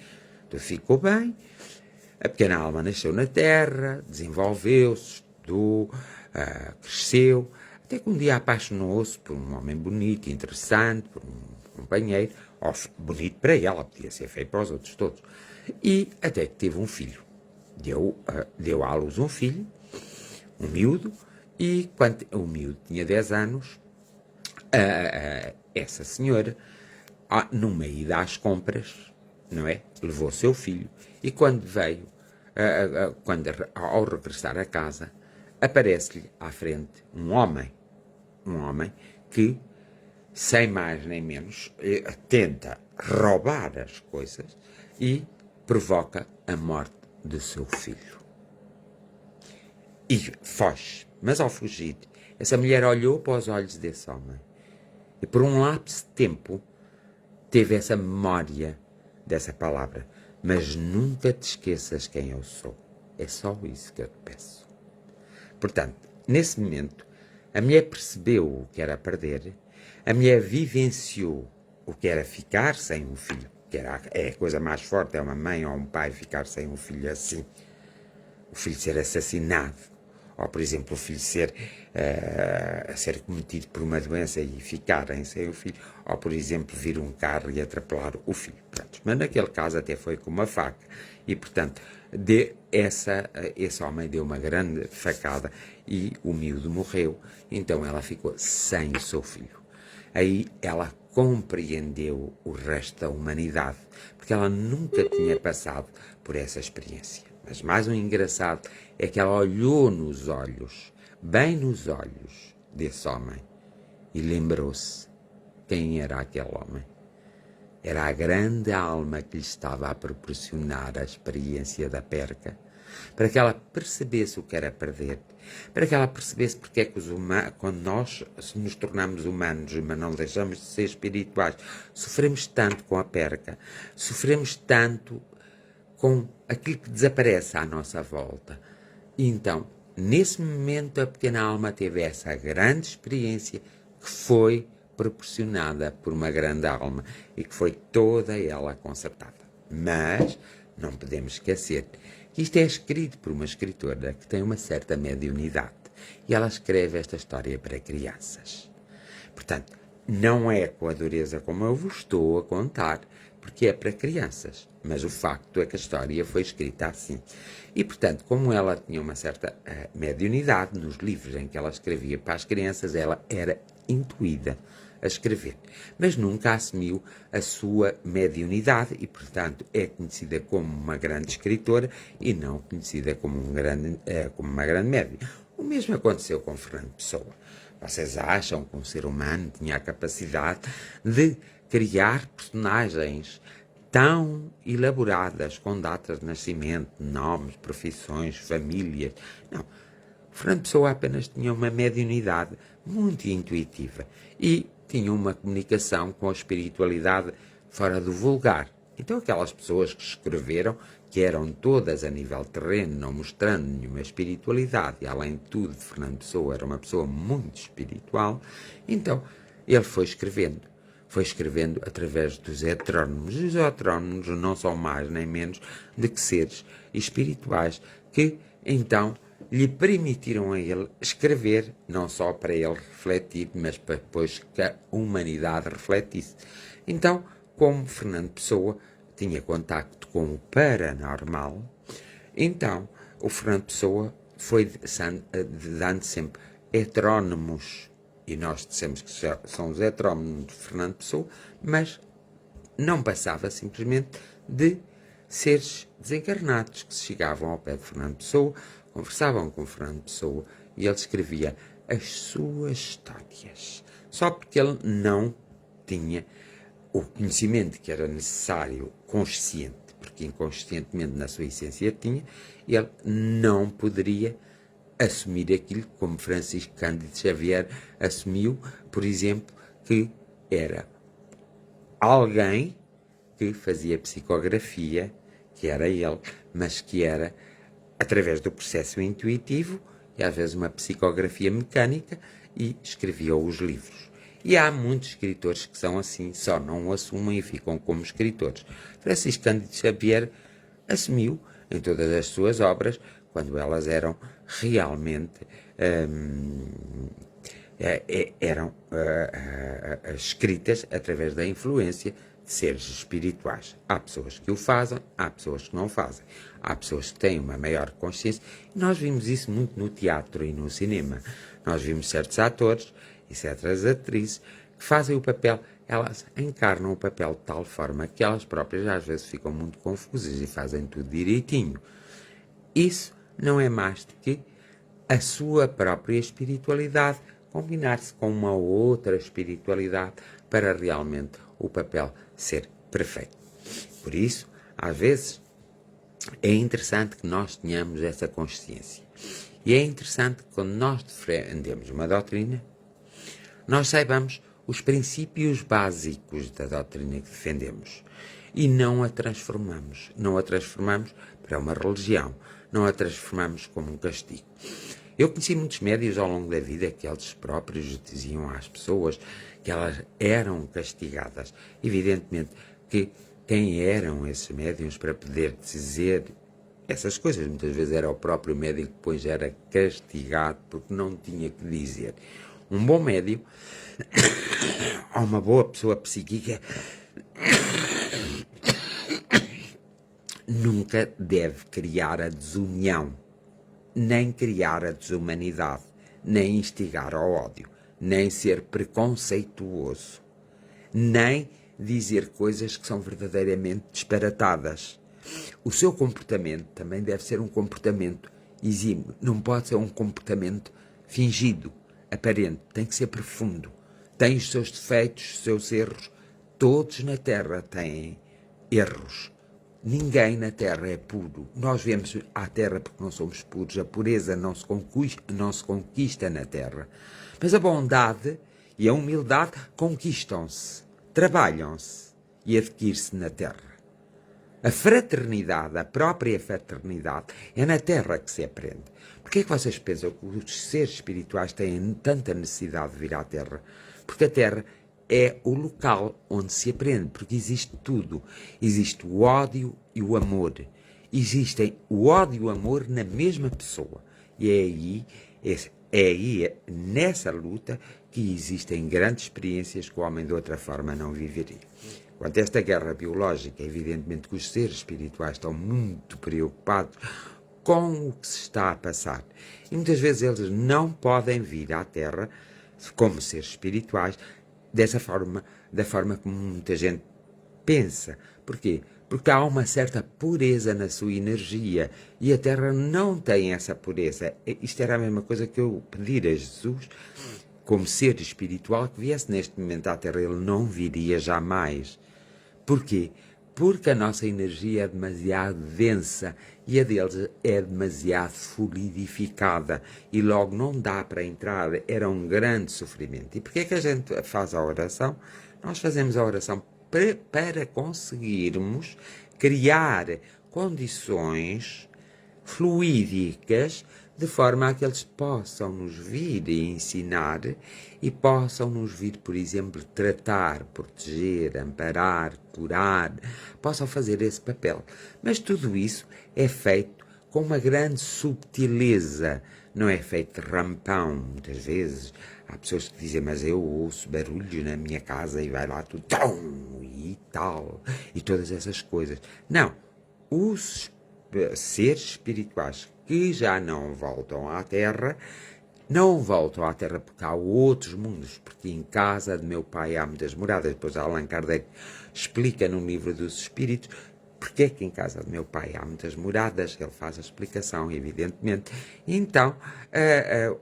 Tu ficou bem. A pequena alma nasceu na Terra, desenvolveu-se, estudou, cresceu, até que um dia apaixonou-se por um homem bonito, interessante, por um companheiro, bonito para ela, podia ser feio para os outros todos. E até que teve um filho. Deu à luz um filho, um miúdo, e quando o miúdo tinha 10 anos, essa senhora, numa ida às compras, não é? Levou seu filho e quando veio, ao regressar a casa, aparece-lhe à frente um homem que, sem mais nem menos, tenta roubar as coisas e provoca a morte do seu filho. E foge. Mas ao fugir, essa mulher olhou para os olhos desse homem e por um lapso de tempo teve essa memória dessa palavra. Mas nunca te esqueças quem eu sou. É só isso que eu te peço. Portanto, nesse momento, a mulher percebeu o que era perder, a mulher vivenciou o que era ficar sem um filho, que é a coisa mais forte, é uma mãe ou um pai ficar sem um filho assim. O filho ser assassinado, ou, por exemplo, o filho ser cometido por uma doença e ficarem sem o filho, ou, por exemplo, vir um carro e atropelar o filho. Pronto. Mas naquele caso até foi com uma faca. E, portanto, esse homem deu uma grande facada e o miúdo morreu. Então ela ficou sem o seu filho. Aí ela compreendeu o resto da humanidade, porque ela nunca tinha passado por essa experiência. Mas mais um engraçado é que ela olhou nos olhos, bem nos olhos desse homem, e lembrou-se quem era aquele homem. Era a grande alma que lhe estava a proporcionar a experiência da perca, para que ela percebesse o que era perder, para que ela percebesse porque é que quando nós nos tornamos humanos, mas não deixamos de ser espirituais, sofremos tanto com a perca, sofremos tanto com aquilo que desaparece à nossa volta. E então, nesse momento, a pequena alma teve essa grande experiência que foi proporcionada por uma grande alma e que foi toda ela consertada. Mas não podemos esquecer que isto é escrito por uma escritora que tem uma certa mediunidade e ela escreve esta história para crianças. Portanto, não é com a dureza como eu vos estou a contar, porque é para crianças, mas o facto é que a história foi escrita assim. E, portanto, como ela tinha uma certa mediunidade nos livros em que ela escrevia para as crianças, ela era intuída a escrever, mas nunca assumiu a sua mediunidade e, portanto, é conhecida como uma grande escritora e não conhecida como uma grande médium. O mesmo aconteceu com Fernando Pessoa. Vocês acham que um ser humano tinha a capacidade de criar personagens tão elaboradas, com datas de nascimento, nomes, profissões, famílias? Não. Fernando Pessoa apenas tinha uma mediunidade muito intuitiva e tinha uma comunicação com a espiritualidade fora do vulgar. Então aquelas pessoas que escreveram, que eram todas a nível terreno, não mostrando nenhuma espiritualidade, e além de tudo, Fernando Pessoa era uma pessoa muito espiritual, então ele foi escrevendo através dos heterónimos. E os heterónimos não são mais nem menos do que seres espirituais que, então, lhe permitiram a ele escrever, não só para ele refletir, mas para depois que a humanidade refletisse. Então, como Fernando Pessoa tinha contacto com o paranormal, então o Fernando Pessoa foi dando sempre heterónimos, e nós dissemos que são os heterónimos de Fernando Pessoa, mas não passava simplesmente de seres desencarnados que chegavam ao pé de Fernando Pessoa, conversavam com Fernando Pessoa e ele escrevia as suas histórias. Só porque ele não tinha o conhecimento que era necessário consciente, porque inconscientemente na sua essência tinha, ele não poderia assumir aquilo como Francisco Cândido Xavier assumiu, por exemplo, que era alguém que fazia psicografia, que era ele, mas que era através do processo intuitivo e às vezes uma psicografia mecânica e escrevia os livros. E há muitos escritores que são assim, só não o assumem e ficam como escritores. Francisco Cândido Xavier assumiu em todas as suas obras, quando elas eram realmente escritas através da influência de seres espirituais. Há pessoas que o fazem, há pessoas que não fazem. Há pessoas que têm uma maior consciência. E nós vimos isso muito no teatro e no cinema. Nós vimos certos atores e certas atrizes que fazem o papel elas encarnam o papel de tal forma que elas próprias às vezes ficam muito confusas e fazem tudo direitinho. Isso não é mais do que a sua própria espiritualidade combinar-se com uma outra espiritualidade para realmente o papel ser perfeito. Por isso, às vezes, é interessante que nós tenhamos essa consciência. E é interessante que quando nós defendemos uma doutrina, nós saibamos os princípios básicos da doutrina que defendemos e não a transformamos. Não a transformamos para uma religião, não a transformamos como um castigo. Eu conheci muitos médiuns ao longo da vida que eles próprios diziam às pessoas que elas eram castigadas. Evidentemente que quem eram esses médiuns para poder dizer essas coisas? Muitas vezes era o próprio médium que depois era castigado porque não tinha que dizer. Um bom médium ou uma boa pessoa psíquica nunca deve criar a desunião, nem criar a desumanidade, nem instigar ao ódio, nem ser preconceituoso, nem dizer coisas que são verdadeiramente disparatadas. O seu comportamento também deve ser um comportamento exímio, não pode ser um comportamento fingido, aparente, tem que ser profundo. Tem os seus defeitos, os seus erros. Todos na Terra têm erros. Ninguém na Terra é puro. Nós vemos à Terra porque não somos puros. A pureza não se conquista na Terra. Mas a bondade e a humildade conquistam-se, trabalham-se e adquirem-se na Terra. A fraternidade, a própria fraternidade, é na Terra que se aprende. Porquê é que vocês pensam que os seres espirituais têm tanta necessidade de vir à Terra? Porque a Terra é o local onde se aprende, porque existe tudo. Existe o ódio e o amor. Existem o ódio e o amor na mesma pessoa. E é aí, nessa luta, que existem grandes experiências que o homem de outra forma não viveria. Quanto a esta guerra biológica, evidentemente que os seres espirituais estão muito preocupados com o que se está a passar. E muitas vezes eles não podem vir à Terra como seres espirituais dessa forma, da forma como muita gente pensa. Porquê? Porque há uma certa pureza na sua energia e a Terra não tem essa pureza. Isto era a mesma coisa que eu pedir a Jesus, como ser espiritual, que viesse neste momento à Terra. Ele não viria jamais. Porquê? Porque a nossa energia é demasiado densa e a deles é demasiado fluidificada e logo não dá para entrar, era um grande sofrimento. E porquê é que a gente faz a oração? Nós fazemos a oração para conseguirmos criar condições fluídicas de forma a que eles possam nos vir ensinar e possam nos vir, por exemplo, tratar, proteger, amparar, curar, possam fazer esse papel. Mas tudo isso é feito com uma grande subtileza, não é feito de rampão. Muitas vezes há pessoas que dizem, mas eu ouço barulhos na minha casa e vai lá tudo tão e tal, e todas essas coisas. Não, os seres espirituais que já não voltam à Terra, não voltam à Terra porque há outros mundos, porque em casa de meu pai há muitas moradas. Depois Allan Kardec explica no livro dos Espíritos porque é que em casa de meu pai há muitas moradas, ele faz a explicação, evidentemente. Então,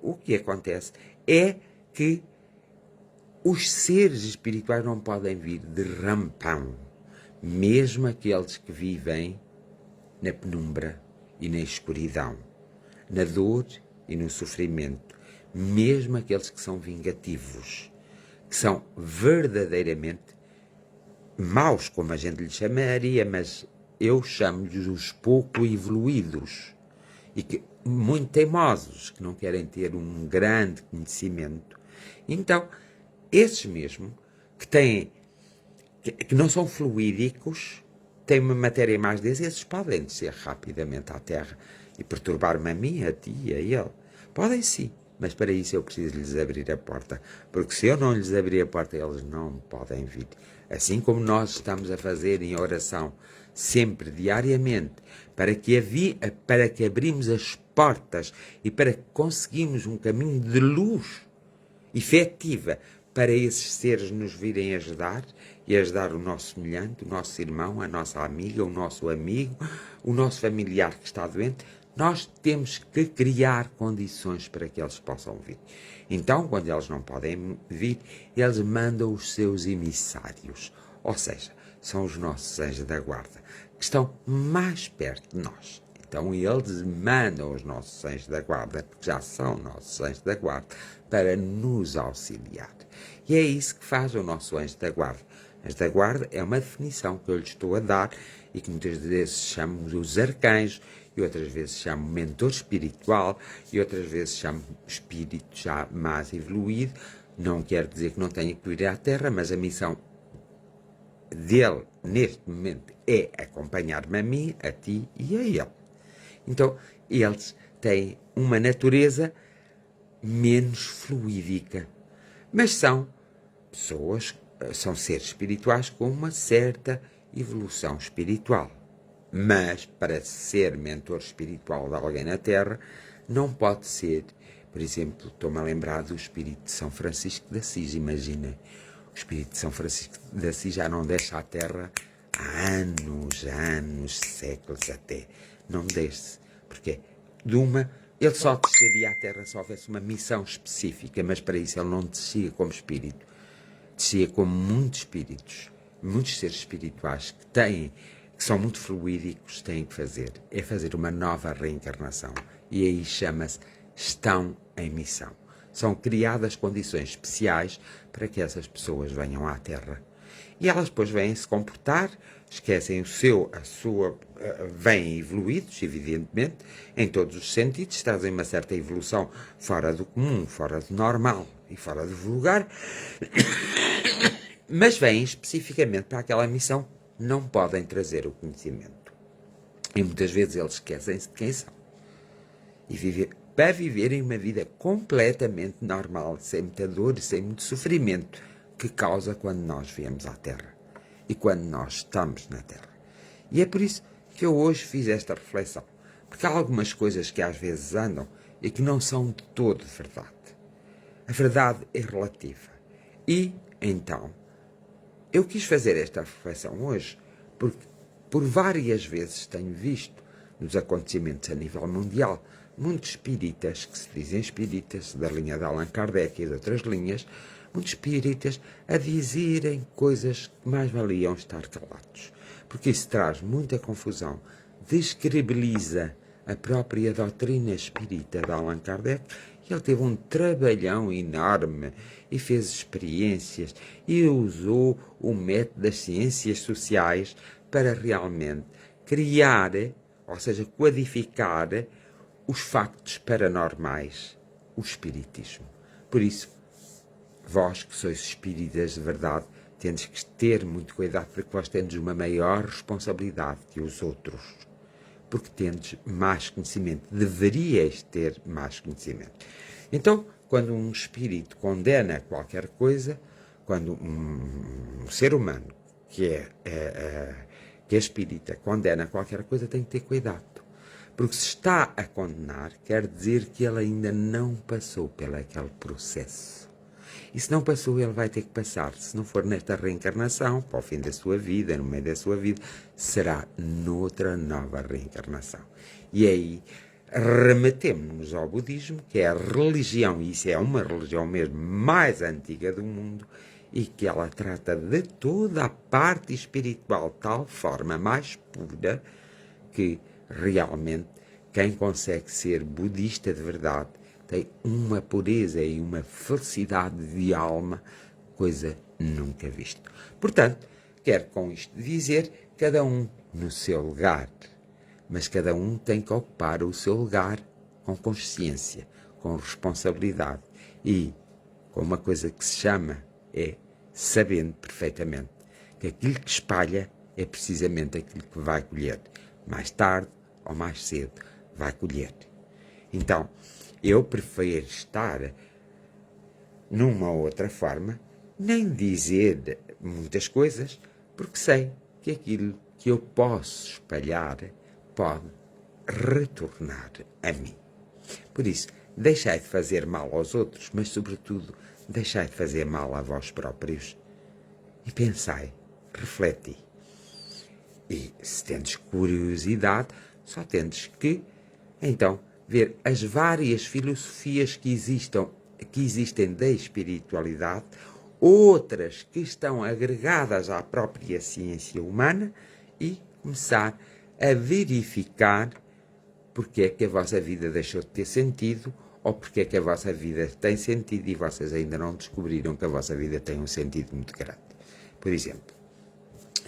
o que acontece é que os seres espirituais não podem vir de rampão, mesmo aqueles que vivem na penumbra e na escuridão, na dor e no sofrimento, mesmo aqueles que são vingativos, que são verdadeiramente maus, como a gente lhes chamaria, mas eu chamo-lhes os pouco evoluídos e que muito teimosos, que não querem ter um grande conhecimento. Então, esses mesmo que têm, que não são fluídicos, têm uma matéria mais densa, esses podem descer rapidamente à Terra e perturbar-me a mim, a ti, a ele. Podem sim, mas para isso eu preciso lhes abrir a porta, porque se eu não lhes abrir a porta, eles não podem vir. Assim como nós estamos a fazer em oração, sempre, diariamente, para que abrimos as portas e para que conseguimos um caminho de luz efetiva para esses seres nos virem ajudar e ajudar o nosso semelhante, o nosso irmão, a nossa amiga, o nosso amigo, o nosso familiar que está doente. Nós temos que criar condições para que eles possam vir. Então, quando eles não podem vir, eles mandam os seus emissários, ou seja, são os nossos anjos da guarda, que estão mais perto de nós. Então eles mandam os nossos anjos da guarda, porque já são nossos anjos da guarda, para nos auxiliar. E é isso que faz o nosso anjo da guarda. Anjo da guarda é uma definição que eu lhe estou a dar e que muitas vezes chamamos os arcanjos, e outras vezes chamo mentor espiritual, e outras vezes chamo espírito já mais evoluído. Não quer dizer que não tenha que vir à Terra, mas a missão dele, neste momento, é acompanhar-me a mim, a ti e a ele. Então, eles têm uma natureza menos fluídica, mas são pessoas, são seres espirituais com uma certa evolução espiritual. Mas, para ser mentor espiritual de alguém na Terra, não pode ser, por exemplo, estou-me a lembrar do espírito de São Francisco de Assis, imaginem. O espírito de São Francisco de Assis já não deixa a Terra há anos, séculos até. Não desce. Porque ele só desceria à Terra se houvesse uma missão específica, mas para isso ele não descia como espírito. Descia como muitos espíritos, muitos seres espirituais que são muito fluídicos, têm que fazer. É fazer uma nova reencarnação. E aí chama-se estão em missão. São criadas condições especiais para que essas pessoas venham à Terra. E elas depois vêm se comportar, esquecem vêm evoluídos, evidentemente, em todos os sentidos, trazem uma certa evolução fora do comum, fora do normal e fora do vulgar, mas vêm especificamente para aquela missão, não podem trazer o conhecimento. E muitas vezes eles esquecem-se de quem são. E para viverem uma vida completamente normal, sem muita dor, sem muito sofrimento, que causa quando nós viemos à Terra e quando nós estamos na Terra. E é por isso que eu hoje fiz esta reflexão, porque há algumas coisas que às vezes andam e que não são de todo verdade. A verdade é relativa. E, então, eu quis fazer esta reflexão hoje porque por várias vezes tenho visto nos acontecimentos a nível mundial muitos espíritas, que se dizem espíritas, da linha de Allan Kardec e de outras linhas, muitos espíritas a dizerem coisas que mais valiam estar calados. Porque isso traz muita confusão, descredibiliza a própria doutrina espírita de Allan Kardec. E ele teve um trabalhão enorme e fez experiências e usou o método das ciências sociais para realmente criar, ou seja, codificar os factos paranormais, o espiritismo. Por isso, vós que sois espíritas de verdade, tendes que ter muito cuidado, porque vós tendes uma maior responsabilidade que os outros, porque tendes mais conhecimento, deveríeis ter mais conhecimento. Então, quando um espírito condena qualquer coisa, quando um ser humano que é espírita condena qualquer coisa, tem que ter cuidado. Porque se está a condenar, quer dizer que ele ainda não passou pelo aquele processo. E se não passou, ele vai ter que passar. Se não for nesta reencarnação, para o fim da sua vida, no meio da sua vida, será noutra nova reencarnação. E aí, remetemos-nos ao budismo, que é a religião, e isso é uma religião mesmo mais antiga do mundo, e que ela trata de toda a parte espiritual, de tal forma mais pura, que realmente quem consegue ser budista de verdade tem uma pureza e uma felicidade de alma, coisa nunca vista. Portanto, quero com isto dizer, cada um no seu lugar, mas cada um tem que ocupar o seu lugar com consciência, com responsabilidade e com uma coisa que se chama, sabendo perfeitamente que aquilo que espalha é precisamente aquilo que vai colher. Mais tarde ou mais cedo vai colher. Então, eu prefiro estar numa outra forma, nem dizer muitas coisas, porque sei que aquilo que eu posso espalhar pode retornar a mim. Por isso, deixai de fazer mal aos outros, mas, sobretudo, deixai de fazer mal a vós próprios. E pensai, refleti. E se tendes curiosidade, só tendes que, então, ver as várias filosofias que existem da espiritualidade, outras que estão agregadas à própria ciência humana e começar a verificar porque é que a vossa vida deixou de ter sentido ou porque é que a vossa vida tem sentido e vocês ainda não descobriram que a vossa vida tem um sentido muito grande. Por exemplo,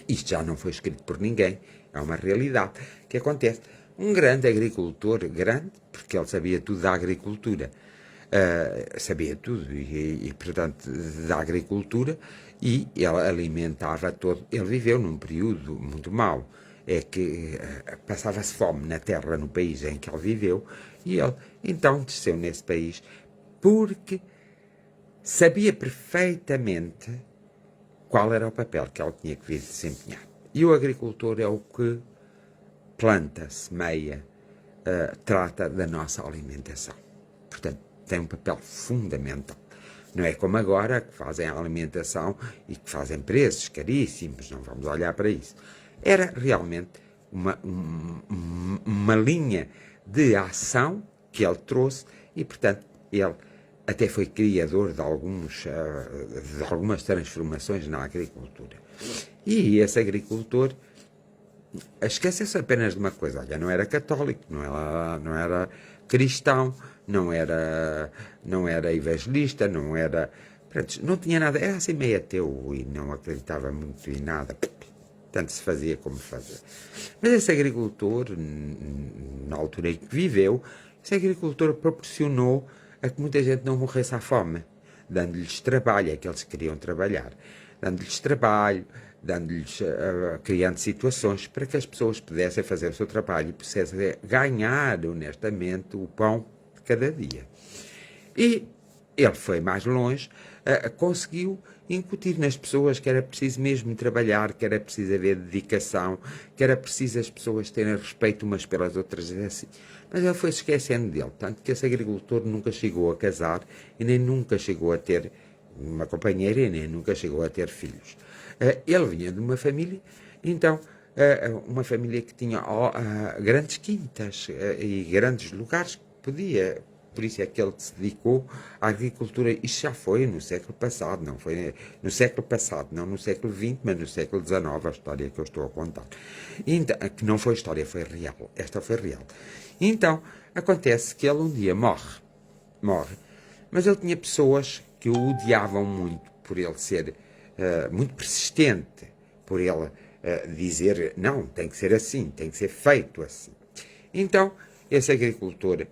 isto já não foi escrito por ninguém, é uma realidade que acontece. Um grande agricultor, grande, porque ele sabia tudo da agricultura, sabia tudo, portanto, da agricultura, e ele alimentava todo. Ele viveu num período muito mau, é que passava-se fome na terra, no país em que ele viveu, e ele então desceu nesse país porque sabia perfeitamente qual era o papel que ele tinha que vir desempenhar. E o agricultor é o que planta, semeia, trata da nossa alimentação. Portanto, tem um papel fundamental. Não é como agora, que fazem a alimentação e que fazem preços caríssimos, não vamos olhar para isso. Era realmente uma linha de ação que ele trouxe e, portanto, ele até foi criador de algumas transformações na agricultura. E esse agricultor esquece-se apenas de uma coisa, olha, não era católico, não era cristão, não era evangelista, não tinha nada, era assim meio ateu e não acreditava muito em nada, tanto se fazia como fazia. Mas esse agricultor, na altura em que viveu, esse agricultor proporcionou a que muita gente não morresse à fome, dando-lhes trabalho, é que eles queriam trabalhar, dando-lhes trabalho, criando situações para que as pessoas pudessem fazer o seu trabalho e pudessem ganhar honestamente o pão de cada dia. E ele foi mais longe, conseguiu incutir nas pessoas que era preciso mesmo trabalhar, que era preciso haver dedicação, que era preciso as pessoas terem respeito umas pelas outras, assim. Mas ele foi se esquecendo dele, tanto que esse agricultor nunca chegou a casar e nem nunca chegou a ter uma companheira e nem nunca chegou a ter filhos. Ele vinha de uma família, então, uma família que tinha grandes quintas e grandes lugares que podia. Por isso é que ele se dedicou à agricultura. Isto já foi no século passado, não foi no século passado, não no século XX, mas no século XIX, a história que eu estou a contar. Então, que não foi história, foi real. Esta foi real. Então, acontece que ele um dia morre. Mas ele tinha pessoas que o odiavam muito por ele ser muito persistente, por ele dizer, não, tem que ser assim, tem que ser feito assim. Então, esse agricultor,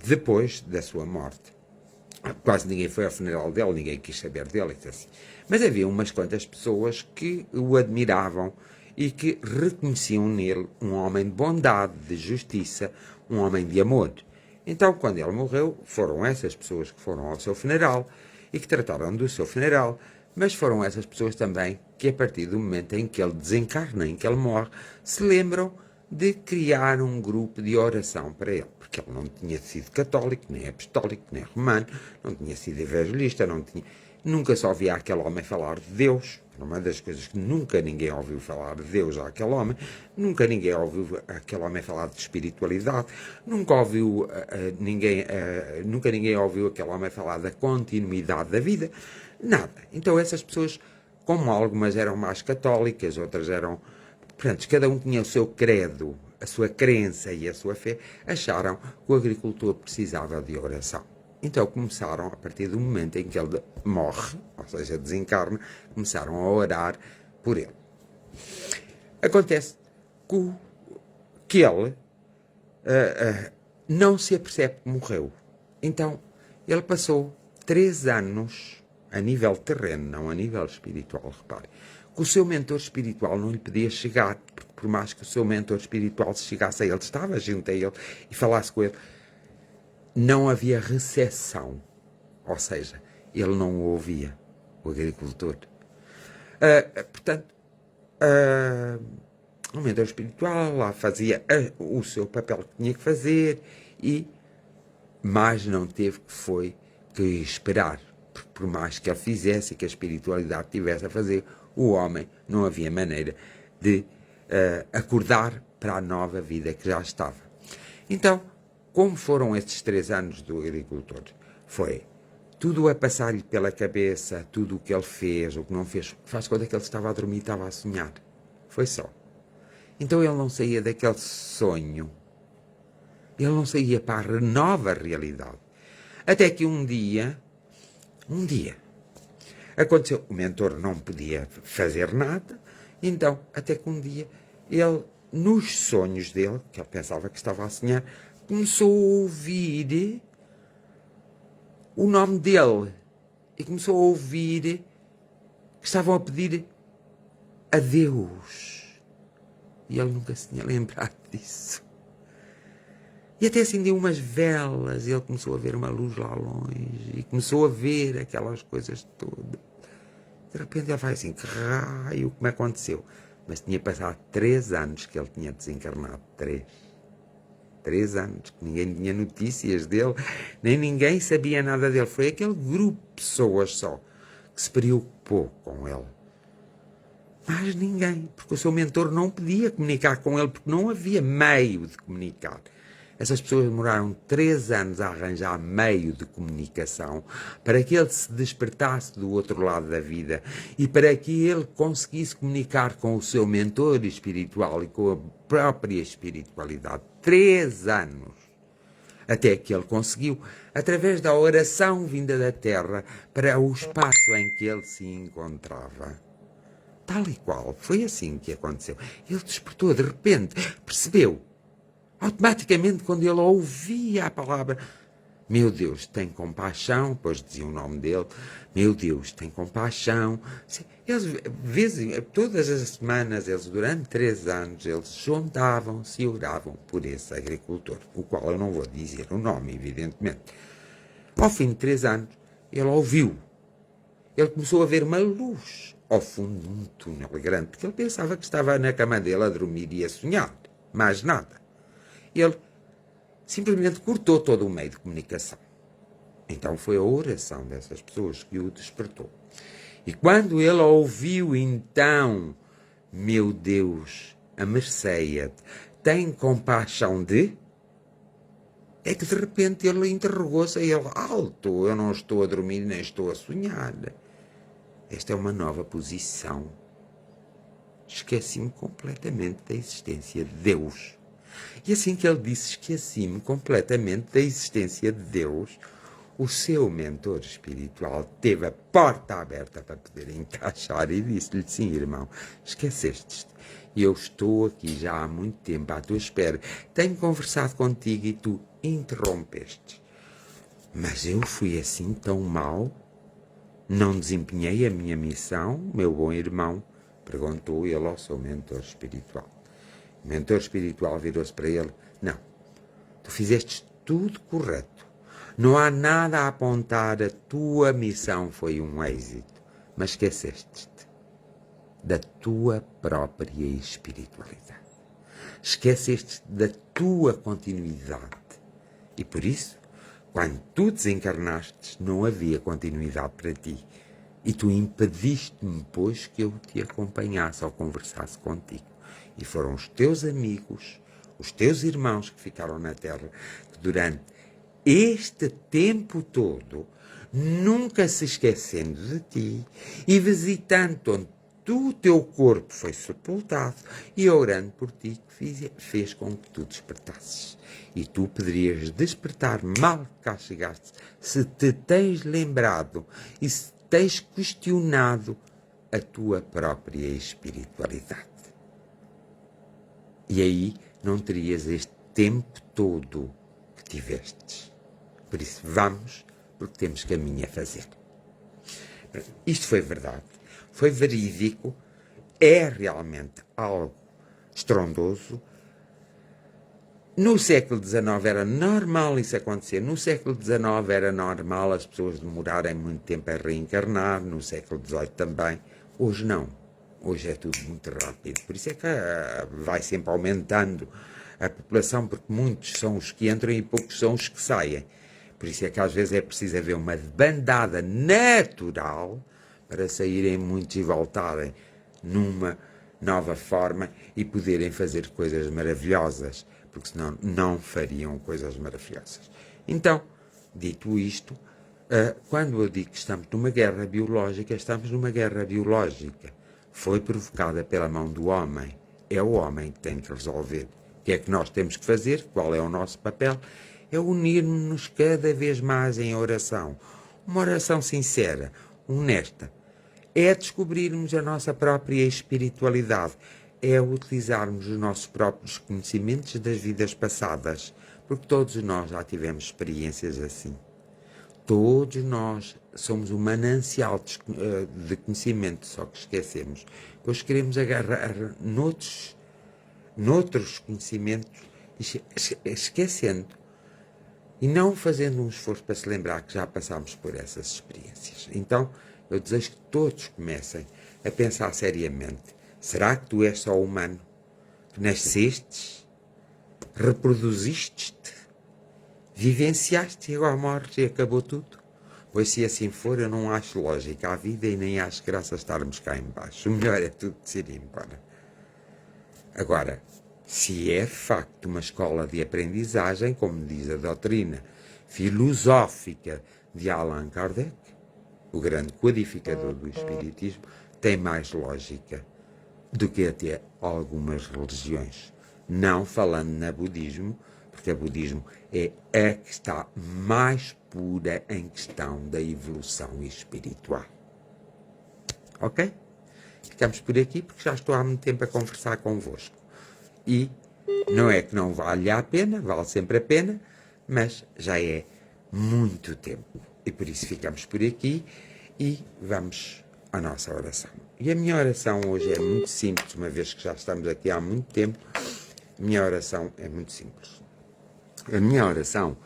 depois da sua morte, quase ninguém foi ao funeral dele, ninguém quis saber dele, assim. Mas havia umas quantas pessoas que o admiravam e que reconheciam nele um homem de bondade, de justiça, um homem de amor. Então, quando ele morreu, foram essas pessoas que foram ao seu funeral e que trataram do seu funeral, mas foram essas pessoas também que, a partir do momento em que ele desencarna, em que ele morre, se lembram de criar um grupo de oração para ele, porque ele não tinha sido católico, nem apostólico, nem romano, não tinha sido evangelista, nunca só ouvia aquele homem falar de Deus. Era uma das coisas que nunca ninguém ouviu falar de Deus àquele homem, nunca ninguém ouviu aquele homem falar de espiritualidade, nunca ninguém ouviu aquele homem falar da continuidade da vida, nada. Então essas pessoas, como algumas eram mais católicas, outras eram, portanto, cada um tinha o seu credo, a sua crença e a sua fé, acharam que o agricultor precisava de oração. Então começaram, a partir do momento em que ele morre, ou seja, desencarna, começaram a orar por ele. Acontece que ele não se apercebe que morreu. Então ele passou 3 anos, a nível terreno, não a nível espiritual, repare, que o seu mentor espiritual não lhe podia chegar, porque por mais que o seu mentor espiritual se chegasse a ele, estava junto a ele e falasse com ele, não havia recepção, ou seja, ele não o ouvia, o agricultor. Portanto, o mentor espiritual lá fazia o seu papel que tinha que fazer e mas não teve que esperar, porque por mais que ele fizesse e que a espiritualidade tivesse a fazer, o homem não havia maneira de acordar para a nova vida que já estava. Então, como foram estes 3 anos do agricultor? Foi tudo a passar-lhe pela cabeça, tudo o que ele fez, o que não fez. Faz conta que ele estava a dormir, estava a sonhar. Foi só. Então ele não saía daquele sonho. Ele não saía para a nova realidade. Até que um dia, aconteceu. O mentor não podia fazer nada, então, até que um dia, ele, nos sonhos dele, que ele pensava que estava a sonhar, começou a ouvir o nome dele. E começou a ouvir que estavam a pedir a Deus. E ele nunca se tinha lembrado disso. E até acendeu umas velas, e ele começou a ver uma luz lá longe, e começou a ver aquelas coisas todas. De repente ele vai assim, que raio, como aconteceu? Mas tinha passado 3 anos que ele tinha desencarnado. 3 anos, que ninguém tinha notícias dele, nem ninguém sabia nada dele. Foi aquele grupo de pessoas só que se preocupou com ele. Mas ninguém, porque o seu mentor não podia comunicar com ele, porque não havia meio de comunicar. Essas pessoas demoraram 3 anos a arranjar meio de comunicação para que ele se despertasse do outro lado da vida e para que ele conseguisse comunicar com o seu mentor espiritual e com a própria espiritualidade. 3 anos. Até que ele conseguiu, através da oração vinda da terra, para o espaço em que ele se encontrava. Tal e qual, foi assim que aconteceu. Ele despertou de repente, percebeu, automaticamente, quando ele ouvia a palavra, meu Deus, tem compaixão, depois dizia o nome dele, meu Deus, tem compaixão. Eles, todas as semanas, eles, durante 3 anos, eles juntavam-se e oravam por esse agricultor, o qual eu não vou dizer o nome, evidentemente. Ao fim de 3 anos, ele ouviu. Ele começou a ver uma luz ao fundo de um túnel grande, porque ele pensava que estava na cama dele a dormir e a sonhar. Mais nada. Ele simplesmente cortou todo o meio de comunicação. Então foi a oração dessas pessoas que o despertou. E quando ele ouviu, então, meu Deus, amerceia-te, tem compaixão de... É que de repente ele interrogou-se a ele, alto, eu não estou a dormir nem estou a sonhar. Esta é uma nova posição. Esqueci-me completamente da existência de Deus. E assim que ele disse, esqueci-me completamente da existência de Deus, o seu mentor espiritual teve a porta aberta para poder encaixar e disse-lhe, sim, irmão, esqueceste-te. Eu estou aqui já há muito tempo à tua espera. Tenho conversado contigo e tu interrompeste. Mas eu fui assim tão mal? Não desempenhei a minha missão, meu bom irmão? Perguntou ele ao seu mentor espiritual. O mentor espiritual virou-se para ele. Não, tu fizeste tudo correto. Não há nada a apontar, a tua missão foi um êxito. Mas esqueceste-te da tua própria espiritualidade. Esqueceste da tua continuidade. E por isso, quando tu desencarnaste, não havia continuidade para ti. E tu impediste-me, pois, que eu te acompanhasse ou conversasse contigo. E foram os teus amigos, os teus irmãos que ficaram na Terra, que durante este tempo todo, nunca se esquecendo de ti e visitando onde o teu corpo foi sepultado e orando por ti, fez com que tu despertasses. E tu poderias despertar mal que cá chegaste, se te tens lembrado e se tens questionado a tua própria espiritualidade. E aí não terias este tempo todo que tivestes. Por isso, vamos, porque temos caminho a fazer. Isto foi verdade, foi verídico, é realmente algo estrondoso. No século XIX era normal isso acontecer, no século XIX era normal as pessoas demorarem muito tempo a reencarnar, no século XVIII também. Hoje não, hoje é tudo muito rápido, por isso é que vai sempre aumentando a população, porque muitos são os que entram e poucos são os que saem. Por isso é que às vezes é preciso haver uma bandada natural para saírem muitos e voltarem numa nova forma e poderem fazer coisas maravilhosas, porque senão não fariam coisas maravilhosas. Então, dito isto, quando eu digo que estamos numa guerra biológica, estamos numa guerra biológica. Foi provocada pela mão do homem. É o homem que tem que resolver. O que é que nós temos que fazer? Qual é o nosso papel? É unir-nos cada vez mais em oração. Uma oração sincera, honesta. É descobrirmos a nossa própria espiritualidade. É utilizarmos os nossos próprios conhecimentos das vidas passadas. Porque todos nós já tivemos experiências assim. Todos nós somos um manancial de conhecimento, só que esquecemos. Pois queremos agarrar noutros conhecimentos, esquecendo. E não fazendo um esforço para se lembrar que já passámos por essas experiências. Então, eu desejo que todos comecem a pensar seriamente. Será que tu és só humano? Que nascestes? Reproduziste-te? Vivenciaste e agora morres e acabou tudo? Pois se assim for, eu não acho lógica à vida e nem acho graça estarmos cá em baixo. O melhor é tudo de ir embora. Agora, se é de facto uma escola de aprendizagem, como diz a doutrina filosófica de Allan Kardec, o grande codificador do Espiritismo, tem mais lógica do que até algumas religiões. Não falando na budismo, porque o budismo é a que está mais pura em questão da evolução espiritual. Ok? Ficamos por aqui, porque já estou há muito tempo a conversar convosco. E não é que não valha a pena, vale sempre a pena, mas já é muito tempo. E por isso ficamos por aqui e vamos à nossa oração. E a minha oração hoje é muito simples, uma vez que já estamos aqui há muito tempo, a minha oração é muito simples. A minha oração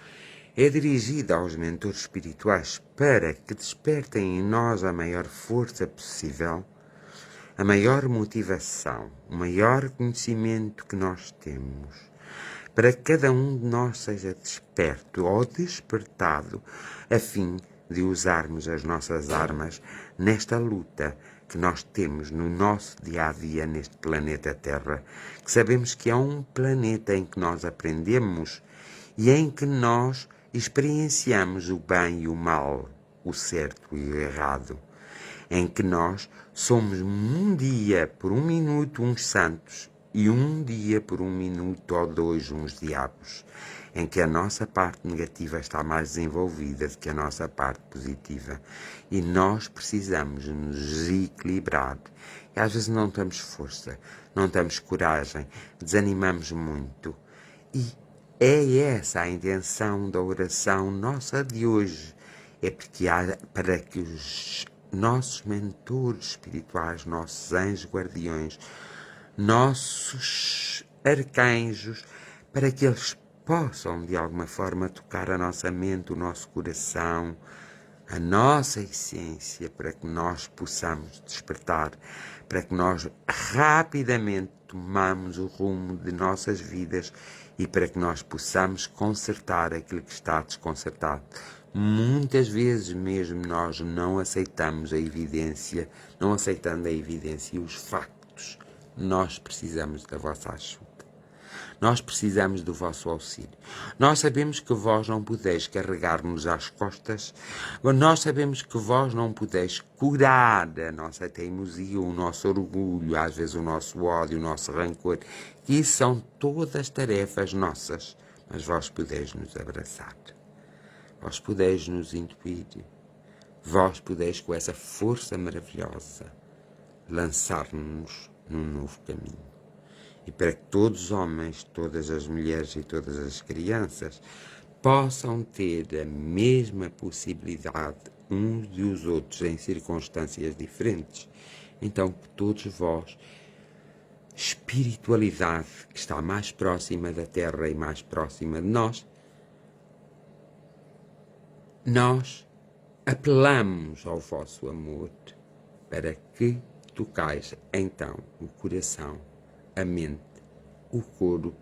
é dirigida aos mentores espirituais para que despertem em nós a maior força possível, a maior motivação, o maior conhecimento que nós temos, para que cada um de nós seja desperto ou despertado, a fim de usarmos as nossas armas nesta luta que nós temos no nosso dia-a-dia neste planeta Terra, que sabemos que é um planeta em que nós aprendemos e em que nós experienciamos o bem e o mal, o certo e o errado, em que nós somos um dia por um minuto uns santos e um dia por um minuto ou dois uns diabos, em que a nossa parte negativa está mais desenvolvida do que a nossa parte positiva e nós precisamos nos equilibrar. E às vezes não temos força, não temos coragem, desanimamos muito. E é essa a intenção da oração nossa de hoje. É para que os nossos mentores espirituais, nossos anjos guardiões, nossos arcanjos, para que eles possam de alguma forma tocar a nossa mente, o nosso coração, a nossa essência, para que nós possamos despertar, para que nós rapidamente tomamos o rumo de nossas vidas e para que nós possamos consertar aquilo que está desconcertado. Muitas vezes mesmo nós não aceitamos a evidência, não aceitando a evidência e os factos, nós precisamos da vossa ajuda. Nós precisamos do vosso auxílio. Nós sabemos que vós não podeis carregar-nos às costas. Nós sabemos que vós não podeis curar a nossa teimosia, o nosso orgulho, às vezes o nosso ódio, o nosso rancor. Isso são todas tarefas nossas. Mas vós podeis nos abraçar. Vós podeis nos intuir. Vós podeis, com essa força maravilhosa, lançar-nos num novo caminho. E para que todos os homens, todas as mulheres e todas as crianças possam ter a mesma possibilidade uns e os outros em circunstâncias diferentes. Então, que todos vós, espiritualidade que está mais próxima da Terra e mais próxima de nós apelamos ao vosso amor para que tocais então o coração, a mente, o corpo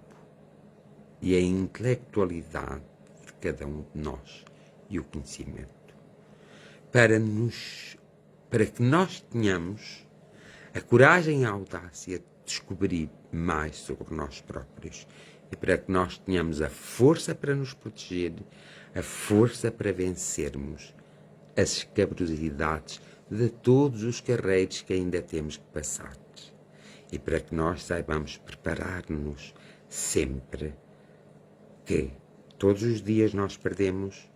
e a intelectualidade de cada um de nós e o conhecimento. Para que nós tenhamos a coragem e a audácia de descobrir mais sobre nós próprios e para que nós tenhamos a força para nos proteger, a força para vencermos as escabrosidades de todos os carreiros que ainda temos que passar e para que nós saibamos preparar-nos sempre que todos os dias nós perdemos,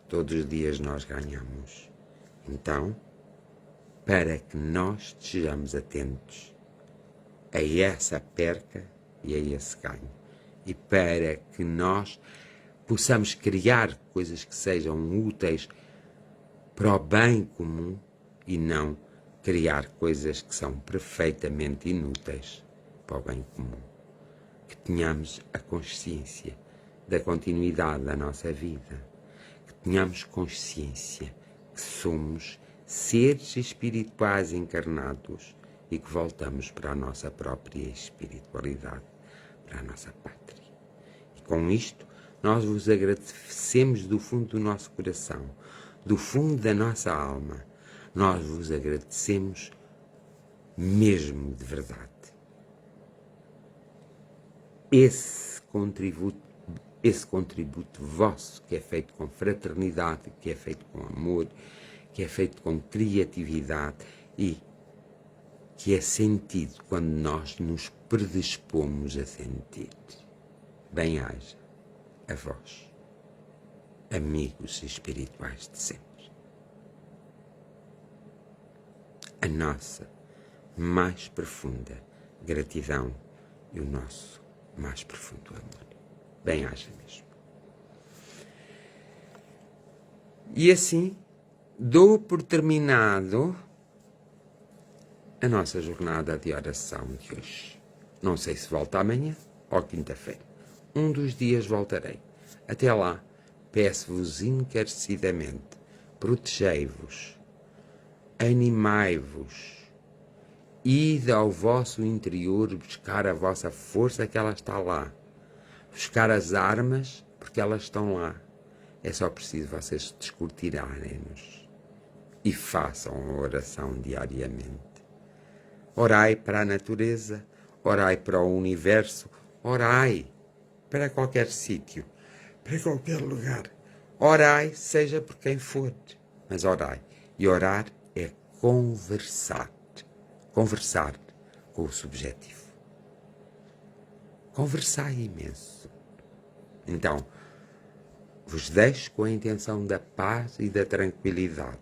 todos os dias nós ganhamos. Então, para que nós estejamos atentos a essa perca e a esse ganho e para que nós possamos criar coisas que sejam úteis para o bem comum e não criar coisas que são perfeitamente inúteis para o bem comum. Que tenhamos a consciência da continuidade da nossa vida, que tenhamos consciência que somos seres espirituais encarnados e que voltamos para a nossa própria espiritualidade, para a nossa pátria. E com isto, nós vos agradecemos do fundo do nosso coração, do fundo da nossa alma. Nós vos agradecemos mesmo de verdade. Esse contributo vosso, que é feito com fraternidade, que é feito com amor, que é feito com criatividade e que é sentido quando nós nos predispomos a sentir. Bem-haja a vós, amigos espirituais de sempre. A nossa mais profunda gratidão e o nosso mais profundo amor. Bem-haja mesmo. E assim, dou por terminado a nossa jornada de oração de hoje. Não sei se volta amanhã ou quinta-feira. Um dos dias voltarei. Até lá, peço-vos encarecidamente, protegei-vos, animai-vos, ide ao vosso interior buscar a vossa força que ela está lá, buscar as armas porque elas estão lá. É só preciso vocês descortinarem-nos e façam a oração diariamente. Orai para a natureza, orai para o universo, orai para qualquer sítio, para qualquer lugar. Orai, seja por quem for, mas orai. E orar é conversar com o subjetivo. Conversai imenso. Então, vos deixo com a intenção da paz e da tranquilidade.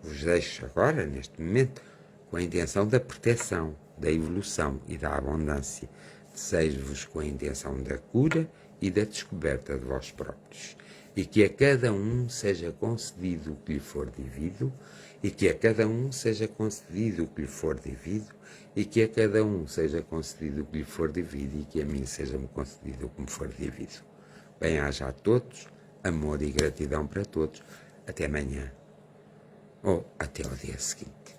Vos deixo agora, neste momento, com a intenção da proteção, da evolução e da abundância. Desejo-vos com a intenção da cura e da descoberta de vós próprios. E que a cada um seja concedido o que lhe for devido, e que a cada um seja concedido o que lhe for devido, e que a cada um seja concedido o que lhe for devido, e que a mim seja-me concedido o que me for devido. Bem-haja a todos, amor e gratidão para todos. Até amanhã, ou até ao dia seguinte.